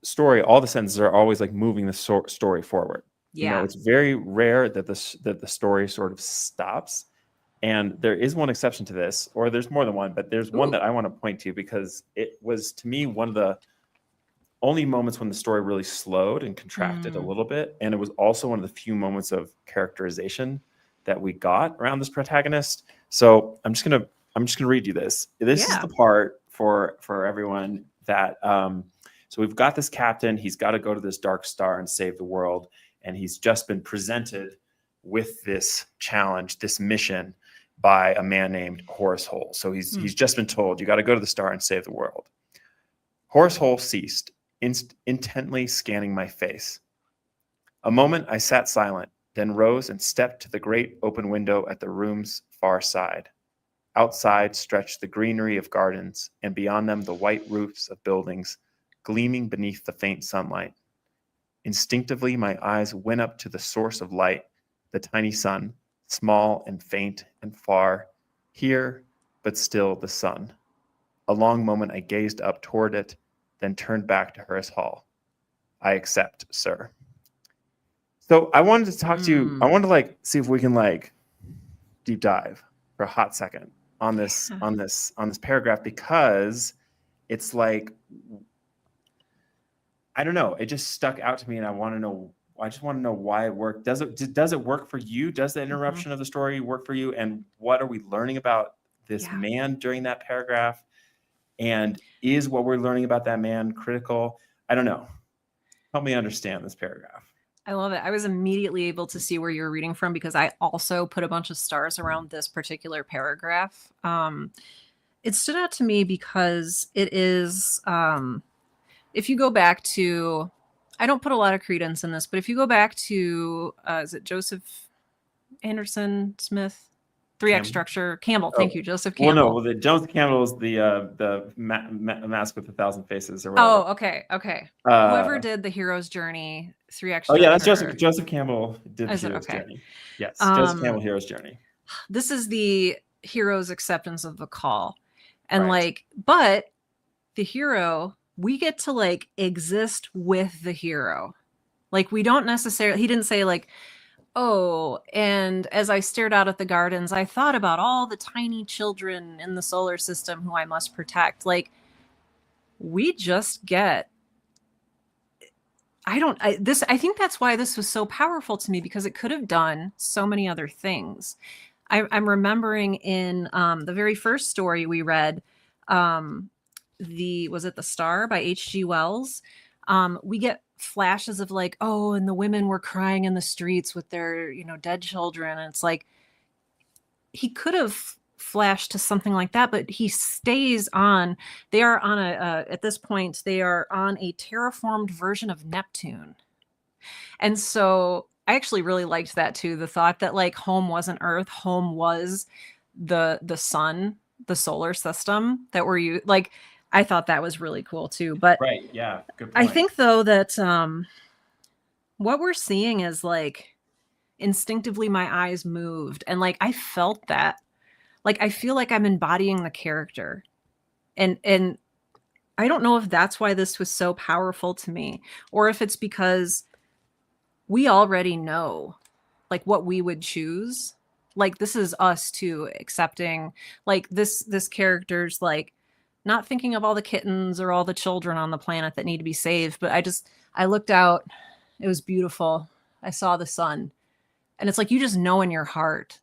story, all the sentences are always like moving the story forward. Yeah. It's very rare that the story sort of stops. And there is one exception to this, or there's more than one, but there's one Ooh. that I want to point to, because it was, to me, one of the only moments when the story really slowed and contracted a Mm. little bit. And it was also one of the few moments of characterization that we got around this protagonist. So I'm just gonna read you this. This is Yeah. the part for everyone that so we've got this captain. He's got to go to this dark star and save the world, and he's just been presented with this challenge, this mission, by a man named Horace Hole. So he's just been told, you got to go to the star and save the world. Horace Hole ceased, intently scanning my face. A moment I sat silent, then rose and stepped to the great open window at the room's far side. Outside stretched the greenery of gardens, and beyond them the white roofs of buildings, gleaming beneath the faint sunlight. Instinctively, my eyes went up to the source of light, the tiny sun, small and faint and far, here, but still the sun. A long moment I gazed up toward it, then turned back to Horace Hall. I accept, sir. So I wanted to talk to you. I Mm. wanted to like see if we can like deep dive for a hot second on this Yeah. on this paragraph, because it's like, I don't know, it just stuck out to me, and I just want to know why it worked. Does it work for you? Does the Mhm. interruption of the story work for you? And what are we learning about this Yeah. man during that paragraph? And is what we're learning about that man critical? I don't know. Help me understand this paragraph. I love it. I was immediately able to see where you're reading from because I also put a bunch of stars around this particular paragraph. It stood out to me because it is, if you go back to, I don't put a lot of credence in this, but if you go back to, is it Joseph Anderson Smith? 3 act Campbell. structure. Campbell. Thank Oh, you, Joseph well, no. Campbell. Well, the Jones Campbell is the mask with 1,000 faces or Oh, whatever. okay. Okay. Whoever Uh, did the hero's journey, 3 act oh yeah, that's Joseph. structure. Joseph Campbell did the Is it hero's okay? journey. Yes, Joseph Um, Campbell, hero's journey. this is the hero's acceptance of the call. And Right. like, but the hero, we get to like exist with the hero. Like, we don't necessarily, he didn't say like, oh, and as I stared out at the gardens, I thought about all the tiny children in the solar system who I must protect. Like, we just get, I think that's why this was so powerful to me, because it could have done so many other things. I'm remembering in the very first story we read, um, was it The Star by H.G. Wells? We get flashes of like, oh, and the women were crying in the streets with their, dead children. And it's like, he could have flashed to something like that, but he stays on. They are on at this point, they are on a terraformed version of Neptune. And so I actually really liked that too. The thought that like home wasn't Earth, home was the sun, the solar system that like, I thought that was really cool too. But Right. Yeah. Good I point. think though that what we're seeing is like instinctively my eyes moved and like I felt that. Like I feel like I'm embodying the character. And I don't know if that's why this was so powerful to me, or if it's because we already know like what we would choose. Like this is us too accepting like this character's like not thinking of all the kittens or all the children on the planet that need to be saved, but I looked out, it was beautiful, I saw the sun, and it's like you just know in your heart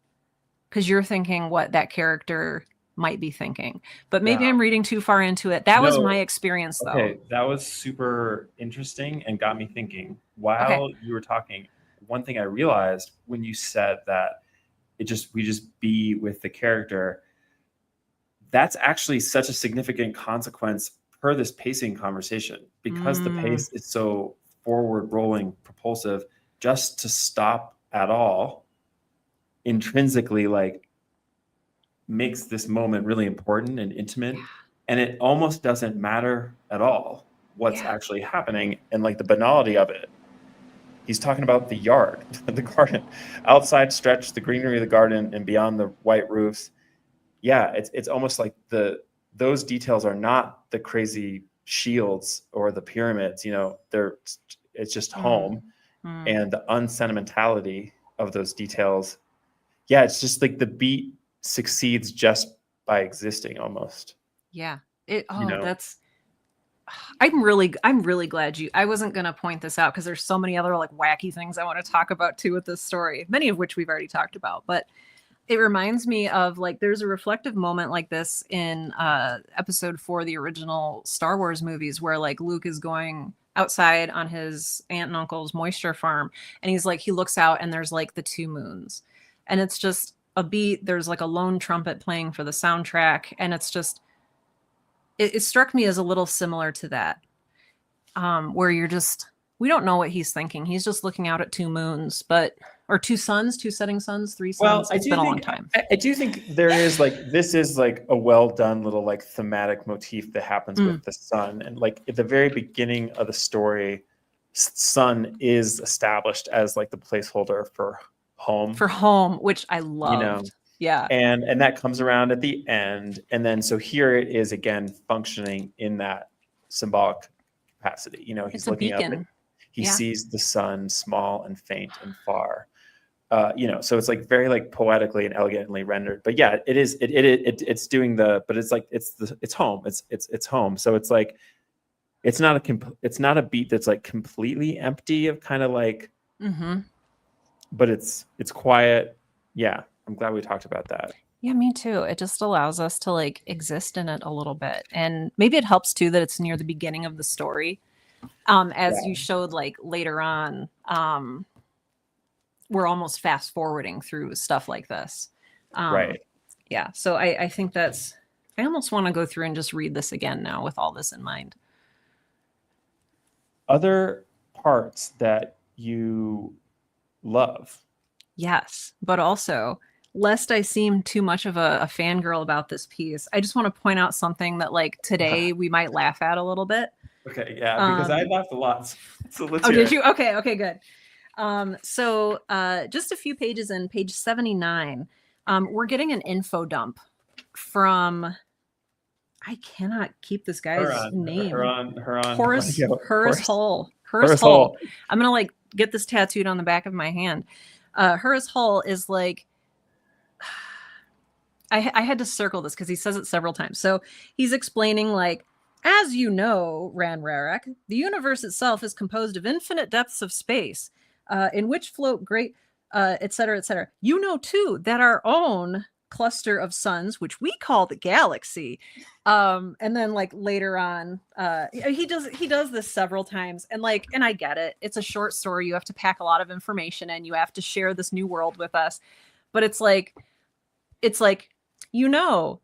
because you're thinking what that character might be thinking. But maybe Yeah. I'm reading too far into it. That was No. my experience, though. Okay, that was super interesting and got me thinking. Okay. While you were talking, one thing I realized when you said that we just be with the character, that's actually such a significant consequence per this pacing conversation, because the pace is so forward rolling, propulsive. Just to stop at all intrinsically like makes this moment really important and intimate, and it almost doesn't matter at all what's actually happening and like the banality of it. He's talking about the yard, the garden, outside stretch the greenery of the garden and beyond the white roofs. Yeah, it's almost like those details are not the crazy shields or the pyramids, it's just home. And the unsentimentality of those details. Yeah, it's just like the beat succeeds just by existing almost. Yeah. Know? I'm really glad I wasn't going to point this out because there's so many other like wacky things I want to talk about too with this story, many of which we've already talked about, but it reminds me of like, there's a reflective moment like this in episode 4 of the original Star Wars movies where like Luke is going outside on his aunt and uncle's moisture farm, and he looks out and there's like the 2 moons, and it's just a beat. There's like a lone trumpet playing for the soundtrack, and it's just it struck me as a little similar to that, where we don't know what he's thinking. He's just looking out at 2 moons, or 2 suns, 2 setting suns, 3 suns. It's been a long time. I do think there is this is like a well done little like thematic motif that happens with the sun. And like at the very beginning of the story, sun is established as like the placeholder for home. Which I loved. Yeah. And that comes around at the end. And then so here it is again functioning in that symbolic capacity. He's looking up and he sees the sun small and faint and far. So it's like very like poetically and elegantly rendered. But yeah, it is it's doing but it's like it's home. It's home. So it's like it's not a beat that's like completely empty of kind of like but it's quiet. Yeah. I'm glad we talked about that. Yeah, me too. It just allows us to like exist in it a little bit. And maybe it helps too that it's near the beginning of the story. You showed like later on, we're almost fast forwarding through stuff like this. Right. Yeah. So I think I almost want to go through and just read this again now with all this in mind. Other parts that you love. Yes, but also, lest I seem too much of a fangirl about this piece, I just want to point out something that like today we might laugh at a little bit. Okay, yeah, because I laughed a lot. So let's hear did it. you? Okay, good. So just a few pages in, page 79, we're getting an info dump from, I cannot keep this guy's name. Horace Hull. I'm gonna like get this tattooed on the back of my hand. Horace Hull is like, I had to circle this because he says it several times. So he's explaining like, as you know, Ran Rarak, the universe itself is composed of infinite depths of space, in which float great, et cetera, et cetera. You know, too, that our own cluster of suns, which we call the galaxy, and then like later on, he does this several times, and I get it. It's a short story. You have to pack a lot of information and you have to share this new world with us. But it's like,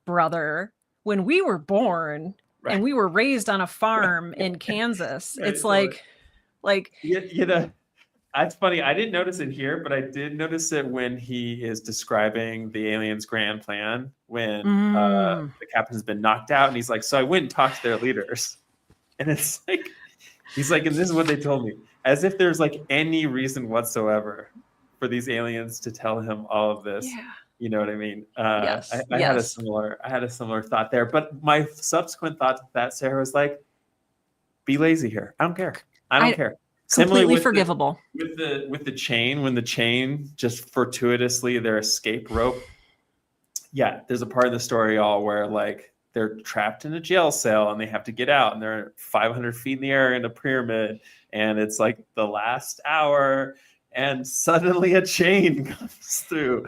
brother, when we were born and we were raised on a farm in Kansas, it's like, that's funny. I didn't notice it here, but I did notice it when he is describing the aliens' grand plan when the captain has been knocked out, and he's like, so I went and talked to their leaders. And it's like, he's like, and this is what they told me. As if there's like any reason whatsoever for these aliens to tell him all of this. Yeah. You know what I mean? Yes. I had a similar thought there. But my subsequent thought to that, Sarah, was like, be lazy here. I don't care. I don't care. Completely forgivable. With the chain, when the chain just fortuitously their escape rope. Yeah, there's a part of the story where like they're trapped in a jail cell and they have to get out, and they're 500 feet in the air in a pyramid, and it's like the last hour, and suddenly a chain comes through,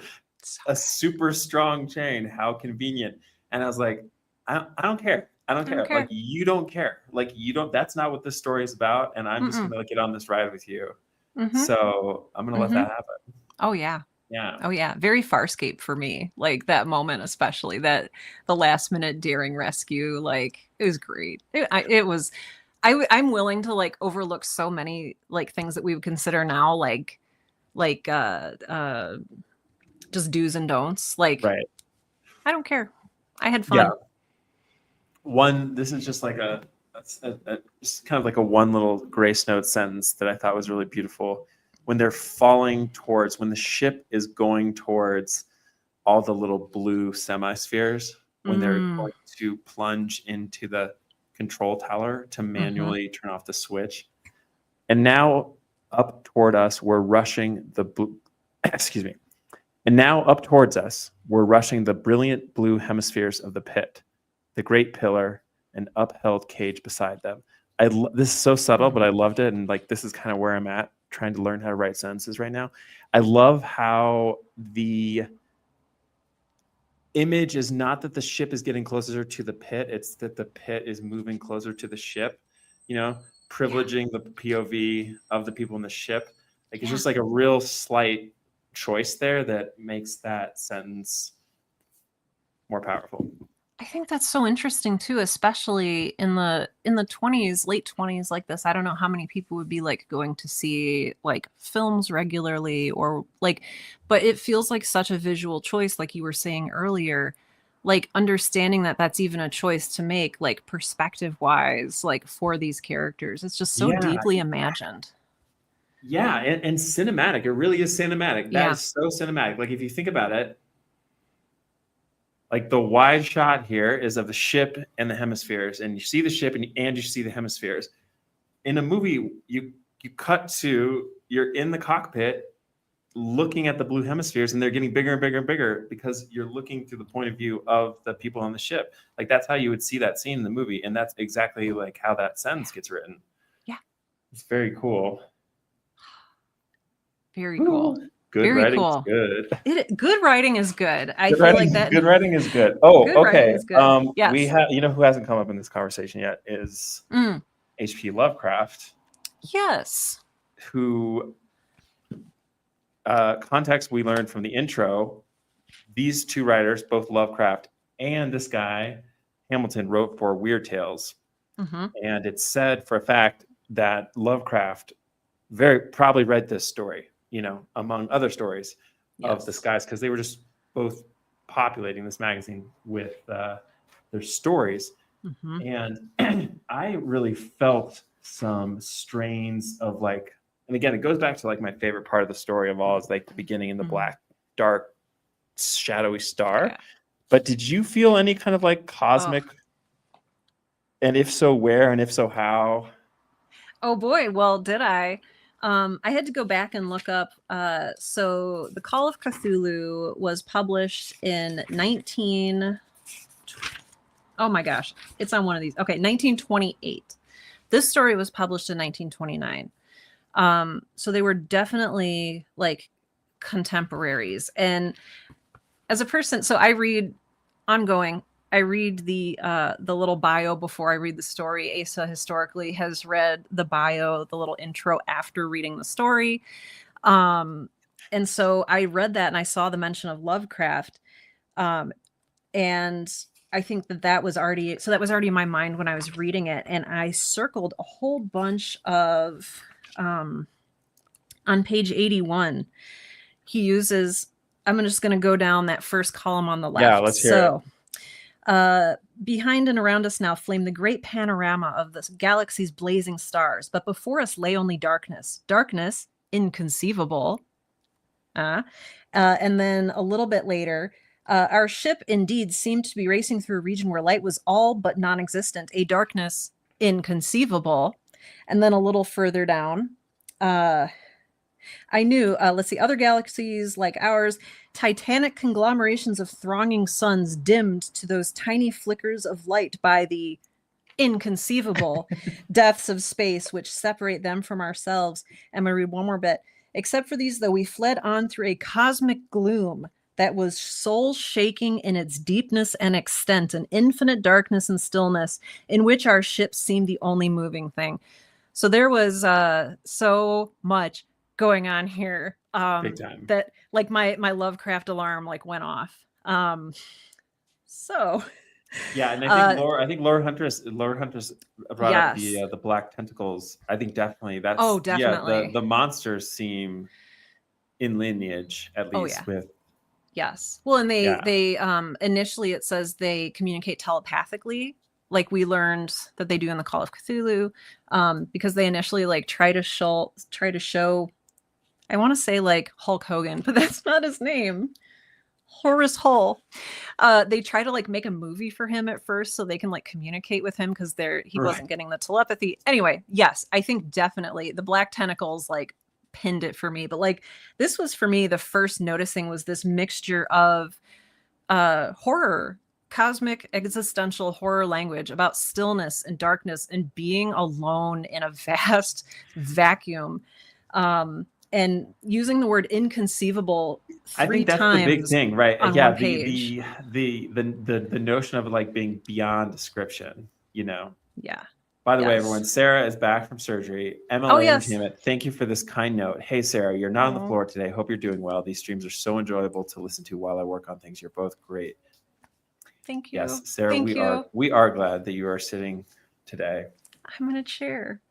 a super strong chain. How convenient. And I was like, I don't care. I don't I don't care. Like, care. you don't care. Like, you don't, that's not what this story is about. And I'm just Mm-mm. going to like, get on this ride with you. Mm-hmm. So I'm going to let Mm-hmm. that happen. Oh yeah. Yeah. Oh yeah. Very Farscape for me. Like that moment, especially that the last minute daring rescue. Like it was great. It was. I'm willing to like overlook so many like things that we would consider now like just do's and don'ts. Like Right. I don't care. I had Yeah. fun. This is just like just kind of like a one little grace note sentence that I thought was really beautiful. When they're falling towards, when the ship is going towards all the little blue semi-spheres, when they're Mm, going to plunge into the control tower to mm-hmm. manually turn off the switch. And now up toward us, we're rushing the blue, excuse me. And now up towards us, we're rushing the brilliant blue hemispheres of the pit, the great pillar and upheld cage beside them. This is so subtle, but I loved it. And like, this is kind of where I'm at trying to learn how to write sentences right now. I love how the image is not that the ship is getting closer to the pit, it's that the pit is moving closer to the ship, privileging the POV of the people in the ship. Like, it's Yeah. just like a real slight choice there that makes that sentence more powerful. I think that's so interesting too, especially in the 20s, late 20s like this. I don't know how many people would be like going to see like films regularly or like, but it feels like such a visual choice, like you were saying earlier, like understanding that that's even a choice to make, like perspective wise, like for these characters. It's just so Yeah, deeply imagined. yeah, and cinematic. It really is cinematic. That Yeah. is so cinematic. Like, if you think about it, like the wide shot here is of the ship and the hemispheres, and you see the ship and you see the hemispheres. In a movie, you cut to, you're in the cockpit looking at the blue hemispheres, and they're getting bigger and bigger and bigger because you're looking through the point of view of the people on the ship. Like, that's how you would see that scene in the movie, and that's exactly like how that sentence gets written. Yeah. It's very cool. Very cool. Good Very writing is cool. good. Good writing is good. I Good feel writing, like that. good writing is good. Oh, Good writing okay. is good. We Yes. have, who hasn't come up in this conversation yet is Mm. H.P. Lovecraft, Yes. who context we learned from the intro. These two writers, both Lovecraft and this guy Hamilton, wrote for Weird Tales, Mm-hmm. and it's said for a fact that Lovecraft very probably read this story, among other stories of the skies, because they were just both populating this magazine with their stories. Mm-hmm. And I really felt some strains of like, and again, it goes back to like my favorite part of the story of all is like the beginning in the black, dark, shadowy star. Yeah. But did you feel any kind of like cosmic? And if so, where? And if so, how? Oh boy, well, did I? I had to go back and look up. So the Call of Cthulhu was published in 19. Oh my gosh, it's on one of these. Okay, 1928. This story was published in 1929. So they were definitely like contemporaries. And as a person, so I read ongoing. I read the little bio before I read the story. Asa historically has read the bio, the little intro after reading the story. And so I read that and I saw the mention of Lovecraft. And I think that was already in my mind when I was reading it. And I circled a whole bunch of, on page 81, he uses, I'm just going to go down that first column on the left. Yeah, let's hear it. Behind and around us now flame the great panorama of the galaxy's blazing stars, but before us lay only darkness. Darkness, inconceivable. And then a little bit later, our ship indeed seemed to be racing through a region where light was all but non-existent, a darkness inconceivable. And then a little further down, I knew, let's see, other galaxies like ours, titanic conglomerations of thronging suns dimmed to those tiny flickers of light by the inconceivable depths of space which separate them from ourselves. And I read one more bit. Except for these, though, we fled on through a cosmic gloom, that was soul shaking in its deepness and extent, an infinite darkness and stillness in which our ship seemed the only moving thing. So there was so much going on here Big time. that like my Lovecraft alarm like went off. So Yeah, and I think Laura Huntress brought up yes. the black tentacles. I think definitely Oh, that's definitely. the monsters seem in lineage at Oh least yeah. with Yes. Well, and yeah. they initially it says they communicate telepathically, like we learned that they do in the Call of Cthulhu, because they initially like try to show I want to say like Hulk Hogan, but that's not his name. Horace Hull. They try to like make a movie for him at first so they can like communicate with him because he Right. wasn't getting the telepathy. Anyway, yes, I think definitely the black tentacles like pinned it for me. But like this was for me the first noticing was this mixture of horror, cosmic existential horror language about stillness and darkness and being alone in a vast vacuum. And using the word inconceivable I three think that's the big times thing, right? on Yeah, one page. the notion of it like being beyond description, you know. Yeah. By the way, everyone, Yes. Sarah is back from surgery. Oh, MLA yes. Entertainment, thank you for this kind note. Hey, Sarah, you're not on the Aw. floor today. Hope you're doing well. These streams are so enjoyable to listen to while I work on things. You're both great. Thank you. Yes, Sarah, Thank you. we are glad that you are sitting today. I'm in a chair.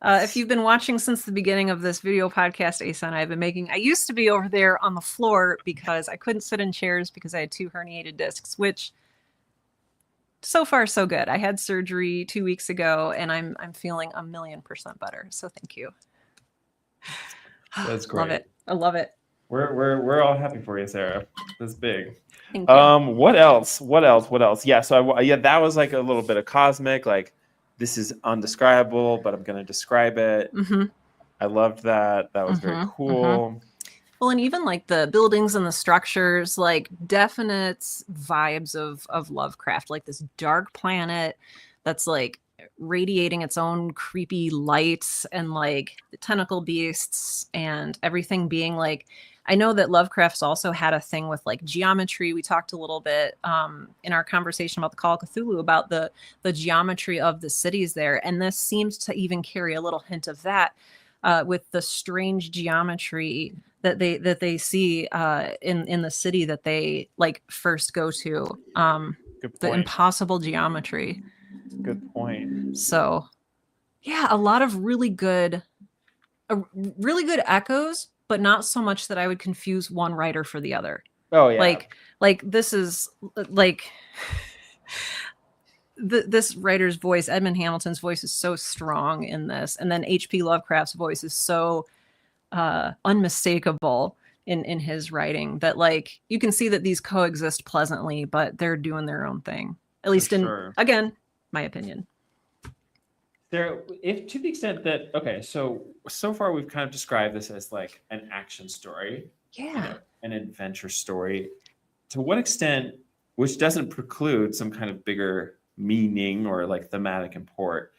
If you've been watching since the beginning of this video podcast, Asa and I have been making, I used to be over there on the floor because I couldn't sit in chairs because I had 2 herniated discs, which so far so good. I had surgery 2 weeks ago and I'm feeling 1,000,000% better. So thank you. That's great. Love it. I love it. We're all happy for you, Sarah. That's big. Thank you. What else? Yeah, so that was like a little bit of cosmic, like this is undescribable, but I'm going to describe it. Mm-hmm. I loved that. That was very cool. Mm-hmm. Well, and even like the buildings and the structures, like definite vibes of Lovecraft, like this dark planet that's like radiating its own creepy lights and like the tentacle beasts and everything being like, I know that Lovecraft's also had a thing with like geometry. We talked a little bit in our conversation about the Call of Cthulhu about the geometry of the cities there. And this seems to even carry a little hint of that with the strange geometry that they see in the city that they like first go to. The impossible geometry. Good point. So yeah, a lot of really good echoes, but not so much that I would confuse one writer for the other. Oh yeah. Like this is like this writer's voice, Edmond Hamilton's voice is so strong in this. And then H.P. Lovecraft's voice is so unmistakable in his writing that like you can see that these coexist pleasantly, but they're doing their own thing. At least again, my opinion. There, if to the extent that so far we've kind of described this as like an action story, an adventure story. To what extent, which doesn't preclude some kind of bigger meaning or like thematic import?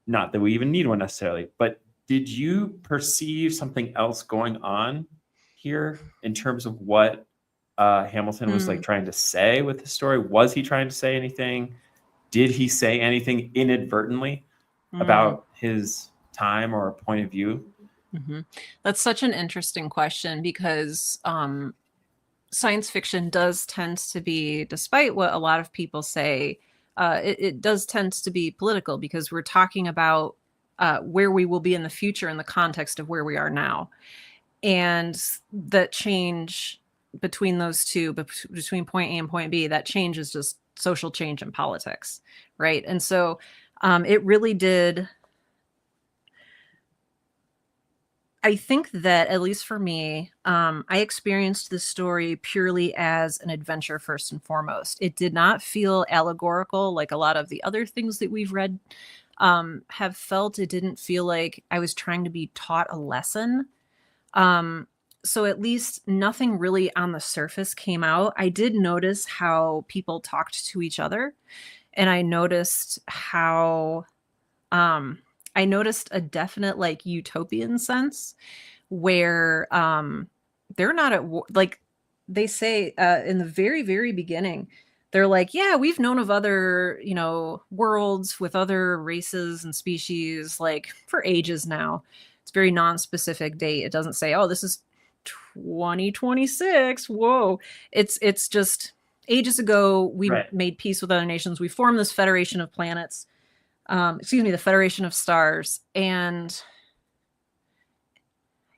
Not that we even need one necessarily, but did you perceive something else going on here in terms of what Hamilton was like trying to say with the story? Was he trying to say anything? Did he say anything inadvertently about his time or point of view? Mm-hmm. That's such an interesting question because science fiction does tend to be, despite what a lot of people say, it does tend to be political because we're talking about where we will be in the future in the context of where we are now. And that change between those two, between point A and point B, that change is just social change in politics, right? And so it really did. I think that, at least for me, I experienced this story purely as an adventure first and foremost. It did not feel allegorical like a lot of the other things that we've read have felt. It didn't feel like I was trying to be taught a lesson. So at least nothing really on the surface came out. I did notice how people talked to each other, and I noticed how I noticed a definite like utopian sense where they're not at war. Like they say in the very, very beginning, they're like, yeah, we've known of other, worlds with other races and species like for ages now. It's very non-specific date. It doesn't say, oh, this is 2026. Whoa. It's just ages ago we Right. made peace with other nations. We formed this federation of planets. Excuse me, the Federation of Stars. And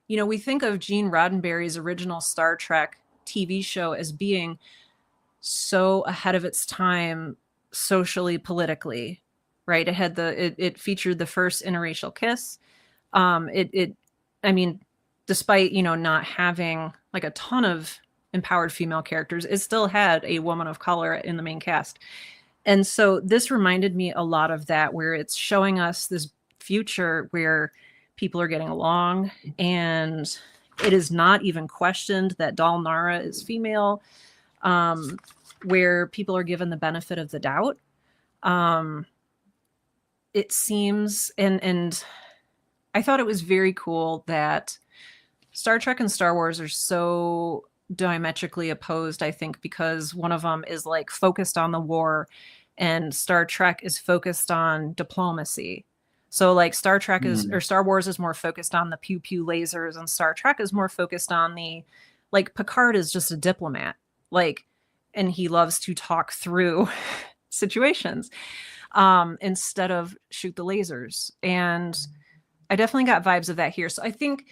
we think of Gene Roddenberry's original Star Trek TV show as being so ahead of its time socially, politically, right? It featured the first interracial kiss. I mean, despite, not having like a ton of empowered female characters, it still had a woman of color in the main cast. And so this reminded me a lot of that, where it's showing us this future where people are getting along, and it is not even questioned that Dal Nara is female, where people are given the benefit of the doubt. It seems, and I thought it was very cool that Star Trek and Star Wars are so diametrically opposed, I think, because one of them is like focused on the war and Star Trek is focused on diplomacy. So like Star Trek is, or Star Wars is more focused on the pew pew lasers, and Star Trek is more focused on the, like, Picard is just a diplomat, like, and he loves to talk through situations instead of shoot the lasers. And I definitely got vibes of that here. So I think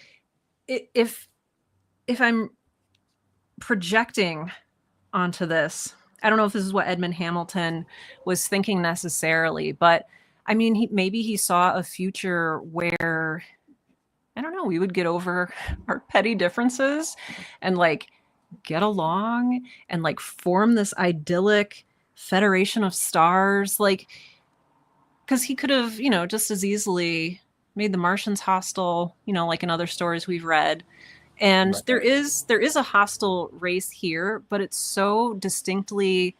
if I'm projecting onto this, I don't know if this is what Edmond Hamilton was thinking necessarily, but I mean, maybe he saw a future where, I don't know, we would get over our petty differences and like get along and like form this idyllic federation of stars. Like, because he could have, just as easily made the Martians hostile, like in other stories we've read. And Right. there is a hostile race here, but it's so distinctly,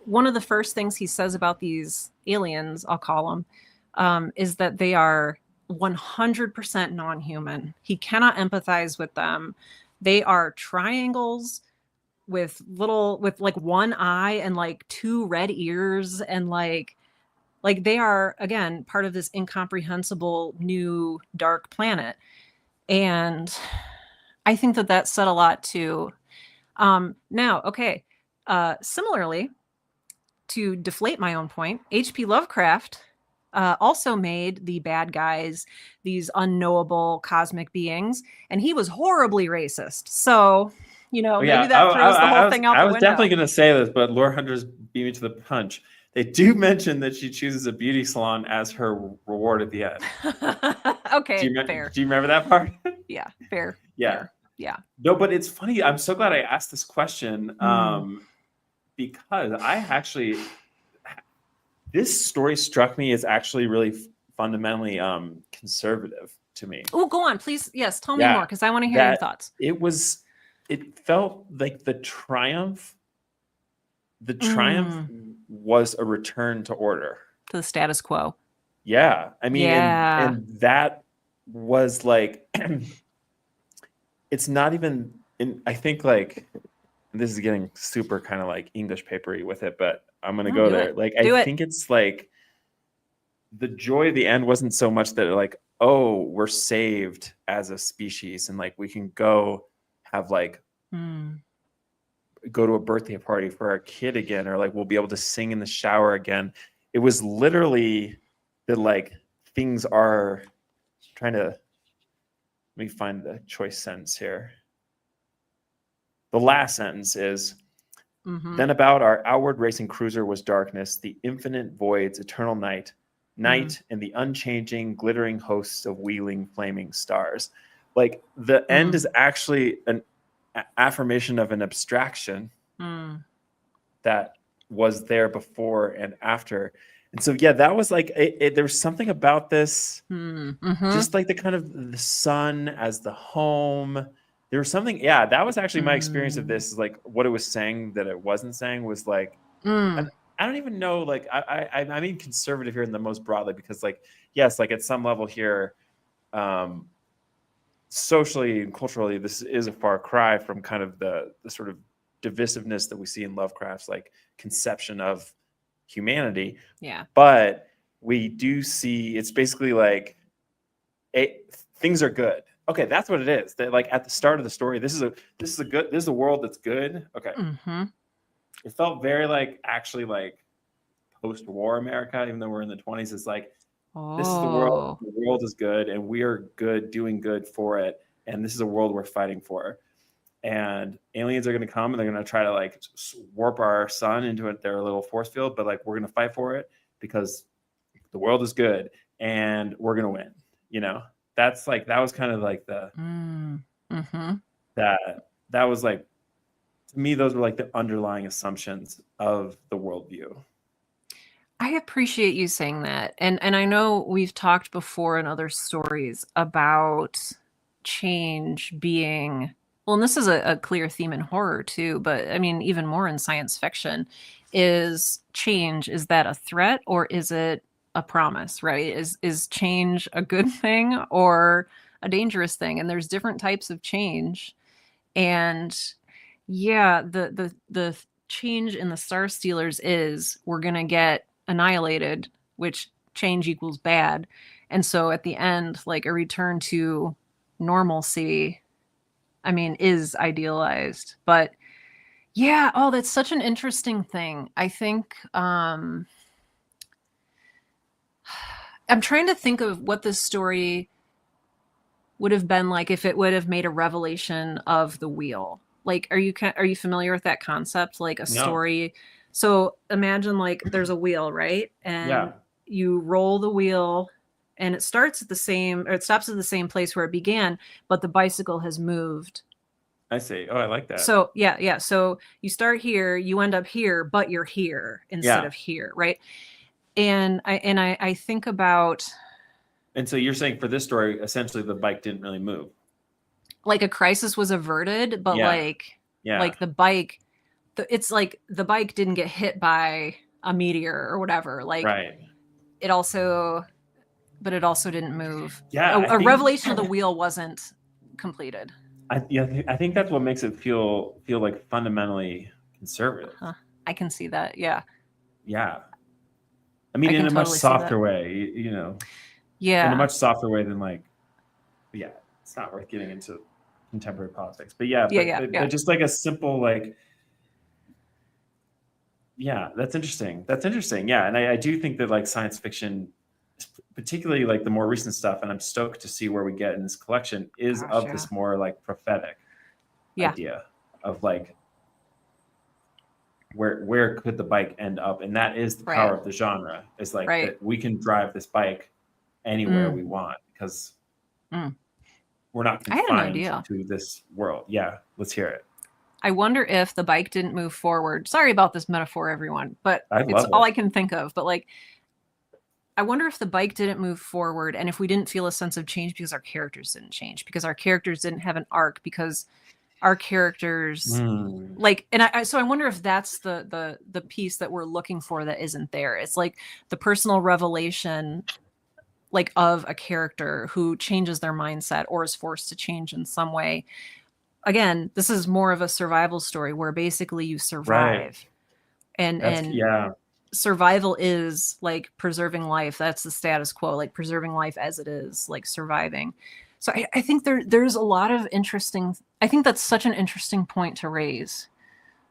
one of the first things he says about these aliens, I'll call them, is that they are 100% non-human. He cannot empathize with them. They are triangles with like one eye and like two red ears, and like they are, again, part of this incomprehensible new dark planet. And I think that said a lot too. Now, okay. Similarly, to deflate my own point, H.P. Lovecraft also made the bad guys these unknowable cosmic beings, and he was horribly racist. So, maybe that throws the whole thing out I the was window. definitely going to say this, but Lore Hunters beat me to the punch. They do mention that she chooses a beauty salon as her reward at the end. Okay, fair. Do you remember that part? Yeah, fair. Yeah. Fair. Yeah. No, but it's funny. I'm so glad I asked this question because I actually, this story struck me as actually really fundamentally conservative to me. Oh, go on, please. Yes, tell me more, because I want to hear your thoughts. It felt like the triumph was a return to order, to the status quo. Yeah. I mean, and that was like, it's not even in, I think like, this is getting super kind of like English papery with it, but I'm going to go there. Like, I think it's like the joy of the end wasn't so much that like, oh, we're saved as a species and like we can go have like, go to a birthday party for our kid again, or like we'll be able to sing in the shower again. It was literally that like things are trying to, let me find the choice sentence here. The last sentence is, then about our outward racing cruiser was darkness, the infinite voids, eternal night, and the unchanging, glittering hosts of wheeling, flaming stars. Like the end is actually an affirmation of an abstraction that was there before and after. And so, yeah, that was like, there was something about this, just like the kind of the sun as the home. There was something, that was actually my experience of this, is like what it was saying that it wasn't saying was like, I don't even know, like, I mean conservative here in the most broadly, because like, yes, like at some level here, socially and culturally, this is a far cry from kind of the sort of divisiveness that we see in Lovecraft's like conception of humanity. Yeah. But we do see it's basically like things are good. Okay, that's what it is. That like at the start of the story, this is a world that's good. Okay. Mm-hmm. It felt very like actually like post-war America, even though we're in the 20s. It's like this is the world. The world is good, and we are good, doing good for it. And this is a world we're fighting for. And aliens are going to come, and they're going to try to like warp our sun into their little force field. But like we're going to fight for it because the world is good, and we're going to win. You know, that's like that was kind of like the mm-hmm. that was like to me those were like the underlying assumptions of the worldview. I appreciate you saying that. And I know we've talked before in other stories about change being, well, and this is a clear theme in horror too, but I mean, even more in science fiction, is change, is that a threat or is it a promise, right? Is change a good thing or a dangerous thing? And there's different types of change. And yeah, the change in the Star Stealers is we're going to get annihilated, which change equals bad. And so at the end, like a return to normalcy, I mean, is idealized. But yeah, oh, that's such an interesting thing. I think I'm trying to think of what this story would have been like if it would have made a revelation of the wheel. Like, are you familiar with that concept? Like a story. So imagine like there's a wheel, right? And you roll the wheel and it starts at the same, or it stops at the same place where it began, but the bicycle has moved. I see. Oh, I like that. So yeah. So you start here, you end up here, but you're here instead of here, right? And I think about. And so you're saying for this story, essentially the bike didn't really move. Like a crisis was averted, but like the bike, it's like the bike didn't get hit by a meteor or whatever. Like it also didn't move. Yeah. A revelation of the wheel wasn't completed. I think that's what makes it feel like fundamentally conservative. I can see that. Yeah. Yeah. I mean, in a much softer way, you know. Yeah. In a much softer way than like, it's not worth getting into contemporary politics. But but just like a simple like, that's interesting. That's interesting. Yeah. And I do think that like science fiction, particularly like the more recent stuff, and I'm stoked to see where we get in this collection, is this more like prophetic idea of like where could the bike end up? And that is the power of the genre, is like that we can drive this bike anywhere we want because we're not confined to this world. Yeah, let's hear it. I wonder if the bike didn't move forward. Sorry about this metaphor, everyone, but it's all I can think of. But like, I wonder if the bike didn't move forward and if we didn't feel a sense of change because our characters didn't change, because our characters didn't have an arc, because our characters like, and so I wonder if that's the piece that we're looking for that isn't there. It's like the personal revelation like of a character who changes their mindset or is forced to change in some way. Again, this is more of a survival story where basically you survive. And survival is like preserving life. That's the status quo, like preserving life as it is, like surviving. So I think there's a lot of interesting, I think that's such an interesting point to raise.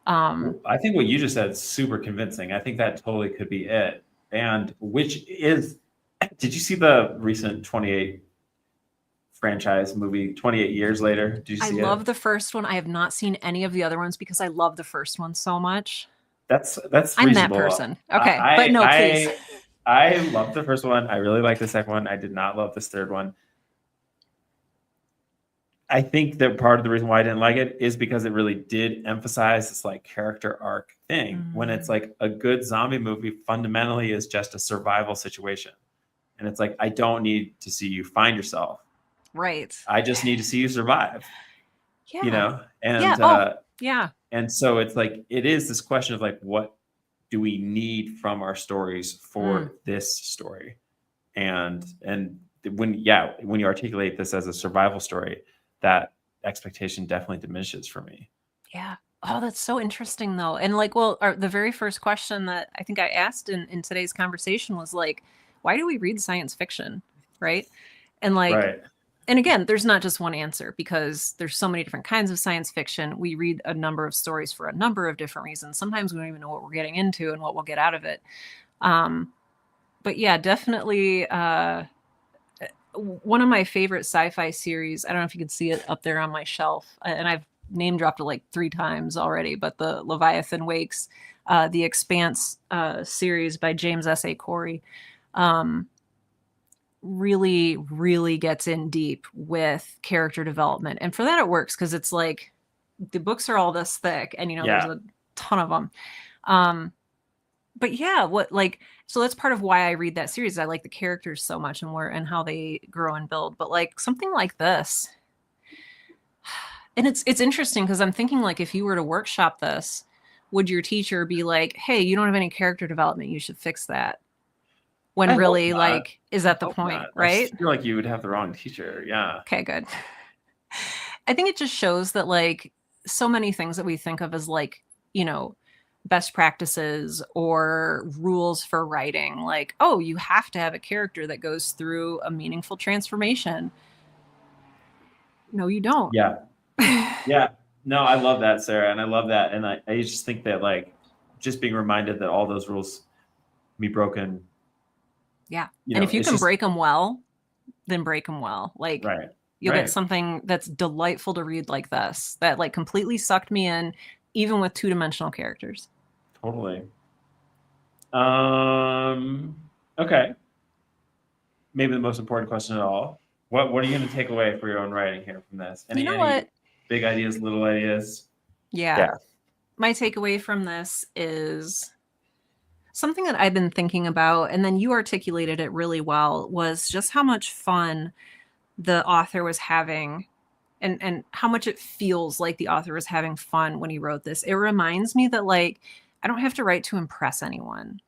I think what you just said is super convincing. I think that totally could be it. And which is, did you see the recent 28 franchise movie, 28 Years Later? Did you see it? I love the first one. I have not seen any of the other ones because I love the first one so much. That's I'm that person. Okay, but no, please. I love the first one. I really like the second one. I did not love this third one. I think that part of the reason why I didn't like it is because it really did emphasize this like character arc thing, when it's like a good zombie movie fundamentally is just a survival situation. And it's like, I don't need to see you find yourself. Right. I just need to see you survive. Yeah. You know? And and so it's like, it is this question of like, what do we need from our stories for this story? And when you articulate this as a survival story, that expectation definitely diminishes for me. Yeah. Oh, that's so interesting though. And like, well, the very first question that I think I asked in today's conversation was like, why do we read science fiction? Right. And like, Right. and again, there's not just one answer because there's so many different kinds of science fiction. We read a number of stories for a number of different reasons. Sometimes we don't even know what we're getting into and what we'll get out of it. But yeah, definitely one of my favorite sci-fi series. I don't know if you can see it up there on my shelf, and I've name dropped it like 3 times already, but the Leviathan Wakes, the Expanse series by James S.A. Corey. Really, really gets in deep with character development. And for that, it works because it's like the books are all this thick and, there's a ton of them. But yeah, so that's part of why I read that series. I like the characters so much and how they grow and build. But like something like this, and it's interesting because I'm thinking like if you were to workshop this, would your teacher be like, hey, you don't have any character development, you should fix that? When really, like, is that the point, right? I feel like you would have the wrong teacher. Yeah. Okay, good. I think it just shows that, like, so many things that we think of as, like, best practices or rules for writing, like, oh, you have to have a character that goes through a meaningful transformation. No, you don't. Yeah. Yeah. No, I love that, Sarah. And I love that. And I just think that, like, just being reminded that all those rules can be broken. Yeah. And if you can break them well, then break them well. Like, you'll get something that's delightful to read like this, that like completely sucked me in, even with 2-dimensional characters. Totally. Okay. Maybe the most important question of all. What are you going to take away for your own writing here from this? Any big ideas, little ideas? Yeah. My takeaway from this is something that I've been thinking about, and then you articulated it really well, was just how much fun the author was having and how much it feels like the author was having fun when he wrote this. It reminds me that, like, I don't have to write to impress anyone.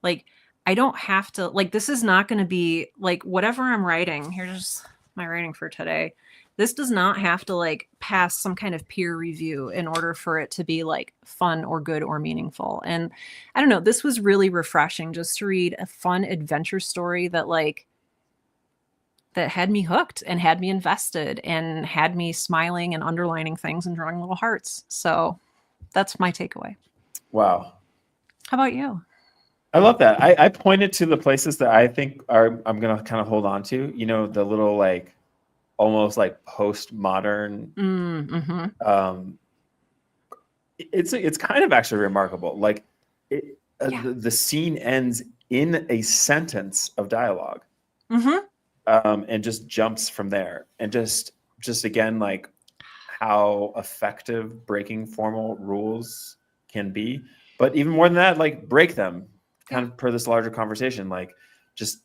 Like, I don't have to, like, this is not going to be like whatever I'm writing. Here's my writing for today. This does not have to like pass some kind of peer review in order for it to be like fun or good or meaningful. And I don't know, this was really refreshing just to read a fun adventure story that had me hooked and had me invested and had me smiling and underlining things and drawing little hearts. So that's my takeaway. Wow. How about you? I love that. I pointed to the places that I think I'm going to kind of hold on to, the little like almost like postmodern. It's kind of actually remarkable. Like the scene ends in a sentence of dialogue, and just jumps from there. And just again, like how effective breaking formal rules can be. But even more than that, like break them, kind of per this larger conversation. Like just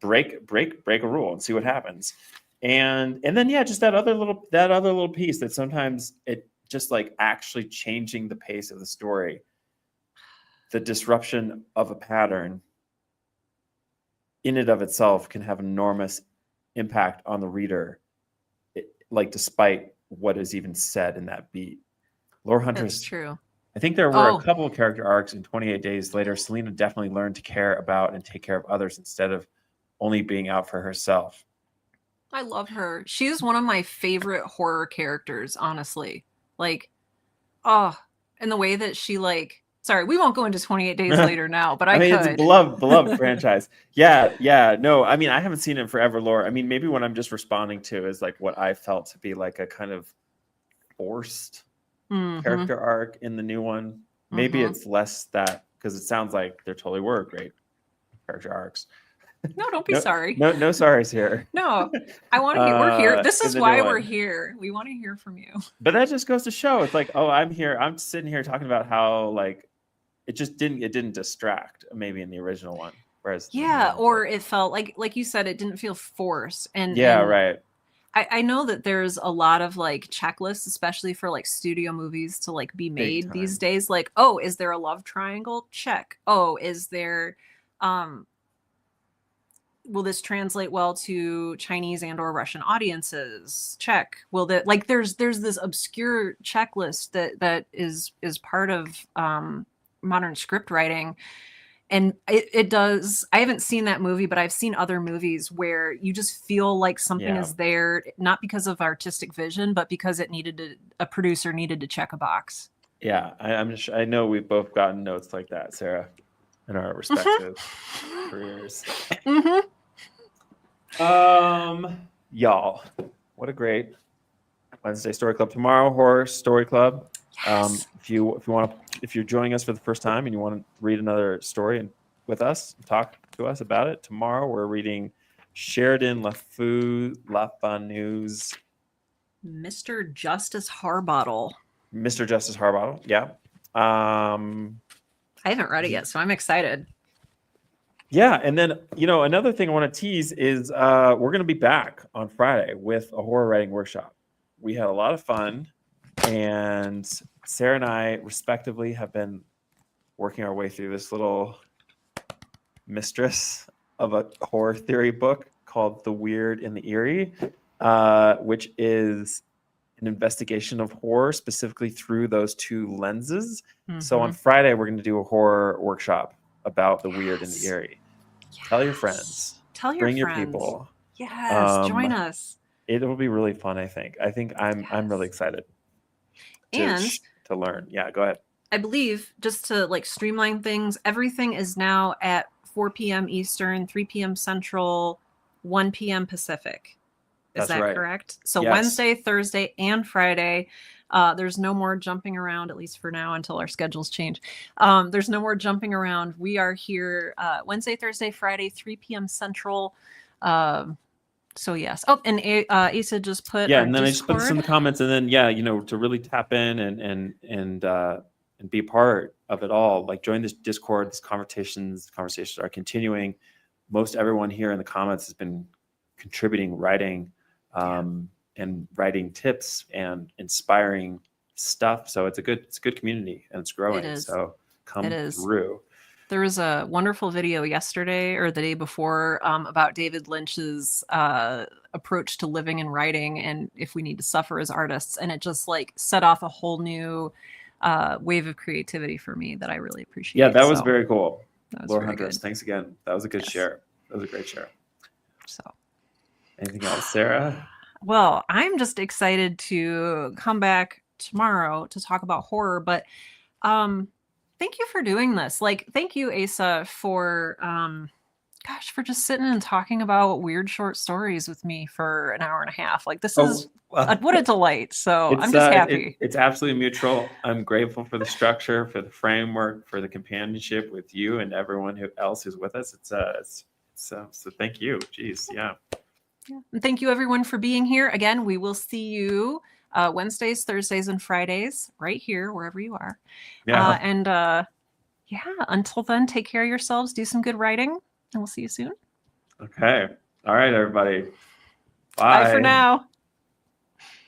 break a rule and see what happens. And then just that other little piece that sometimes it just like actually changing the pace of the story, the disruption of a pattern in and of itself can have enormous impact on the reader, like despite what is even said in that beat. Lore Huntress. That's true. I think there were a couple of character arcs in 28 Days Later. Selena definitely learned to care about and take care of others instead of only being out for herself. I love her. She's one of my favorite horror characters, honestly. Like, and the way that she like, sorry, we won't go into 28 Days Later now, but I mean, could. It's a beloved franchise. Yeah. No, I mean, I haven't seen it in forever, Lore. I mean, maybe what I'm just responding to is like what I felt to be like a kind of forced character arc in the new one. Maybe it's less that, because it sounds like there totally were great character arcs. No, don't be sorry. No sorries here. No, I want to hear. We're here. This is why we're here. We want to hear from you. But that just goes to show, it's like, oh, I'm here. I'm sitting here talking about how like it didn't distract maybe in the original one. Whereas or it felt like you said, it didn't feel forced. And right. I know that there's a lot of like checklists, especially for like studio movies to like be made these days. Like, oh, is there a love triangle? Check. Oh, is there will this translate well to Chinese and or Russian audiences? Check. Will that, like, there's this obscure checklist that is part of modern script writing. And it does. I haven't seen that movie, but I've seen other movies where you just feel like something is there, not because of artistic vision, but because it a producer needed to check a box. Yeah, I know we've both gotten notes like that, Sarah, in our respective careers. Y'all, what a great Wednesday Story Club. Tomorrow, Horror Story Club. Yes. If you're joining us for the first time and you want to read another story with us, talk to us about it. Tomorrow we're reading Sheridan LaFanu's Mr. Justice Harbottle. Mr. Justice Harbottle. Yeah. I haven't read it yet, so I'm excited. Yeah, and then another thing I want to tease is we're going to be back on Friday with a horror writing workshop. We had a lot of fun. And Sarah and I, respectively, have been working our way through this little mistress of a horror theory book called The Weird and the Eerie, which is an investigation of horror specifically through those two lenses. Mm-hmm. So on Friday, we're going to do a horror workshop about the weird and the eerie. Yes. Tell your friends. Bring your people. Yes, join us. It will be really fun, I think. I'm really excited. To learn. Yeah, go ahead. I believe, just to like streamline things, everything is now at 4 p.m. Eastern, 3 p.m. Central, 1 p.m. Pacific. Is that correct? So yes. Wednesday, Thursday, and Friday. There's no more jumping around, at least for now, until our schedules change. There's no more jumping around. We are here Wednesday, Thursday, Friday, 3 p.m. Central. So yes. Oh, and Asa just put and then Discord. I just put this in the comments, and then to really tap in and be part of it all. Like join this Discord. These conversations are continuing. Most everyone here in the comments has been contributing, writing, and writing tips and inspiring stuff. So it's a good community and it's growing. It is. So come through. There was a wonderful video yesterday or the day before about David Lynch's approach to living and writing and if we need to suffer as artists. And it just like set off a whole new wave of creativity for me that I really appreciate. Yeah, that was very cool. Laura Huntress, thanks again. That was a good share. That was a great share. So anything else, Sarah? Well, I'm just excited to come back tomorrow to talk about horror, but thank you for doing this. Like, thank you, Asa, for for just sitting and talking about weird short stories with me for an hour and a half. Like, this is what a delight. So I'm just happy. It's absolutely mutual. I'm grateful for the structure, for the framework, for the companionship with you and everyone else who's with us. So thank you. Jeez, yeah. And thank you, everyone, for being here. Again, we will see you Wednesdays, Thursdays, and Fridays right here, wherever you are. Yeah. Until then, take care of yourselves, do some good writing, and we'll see you soon. Okay. All right, everybody. Bye for now.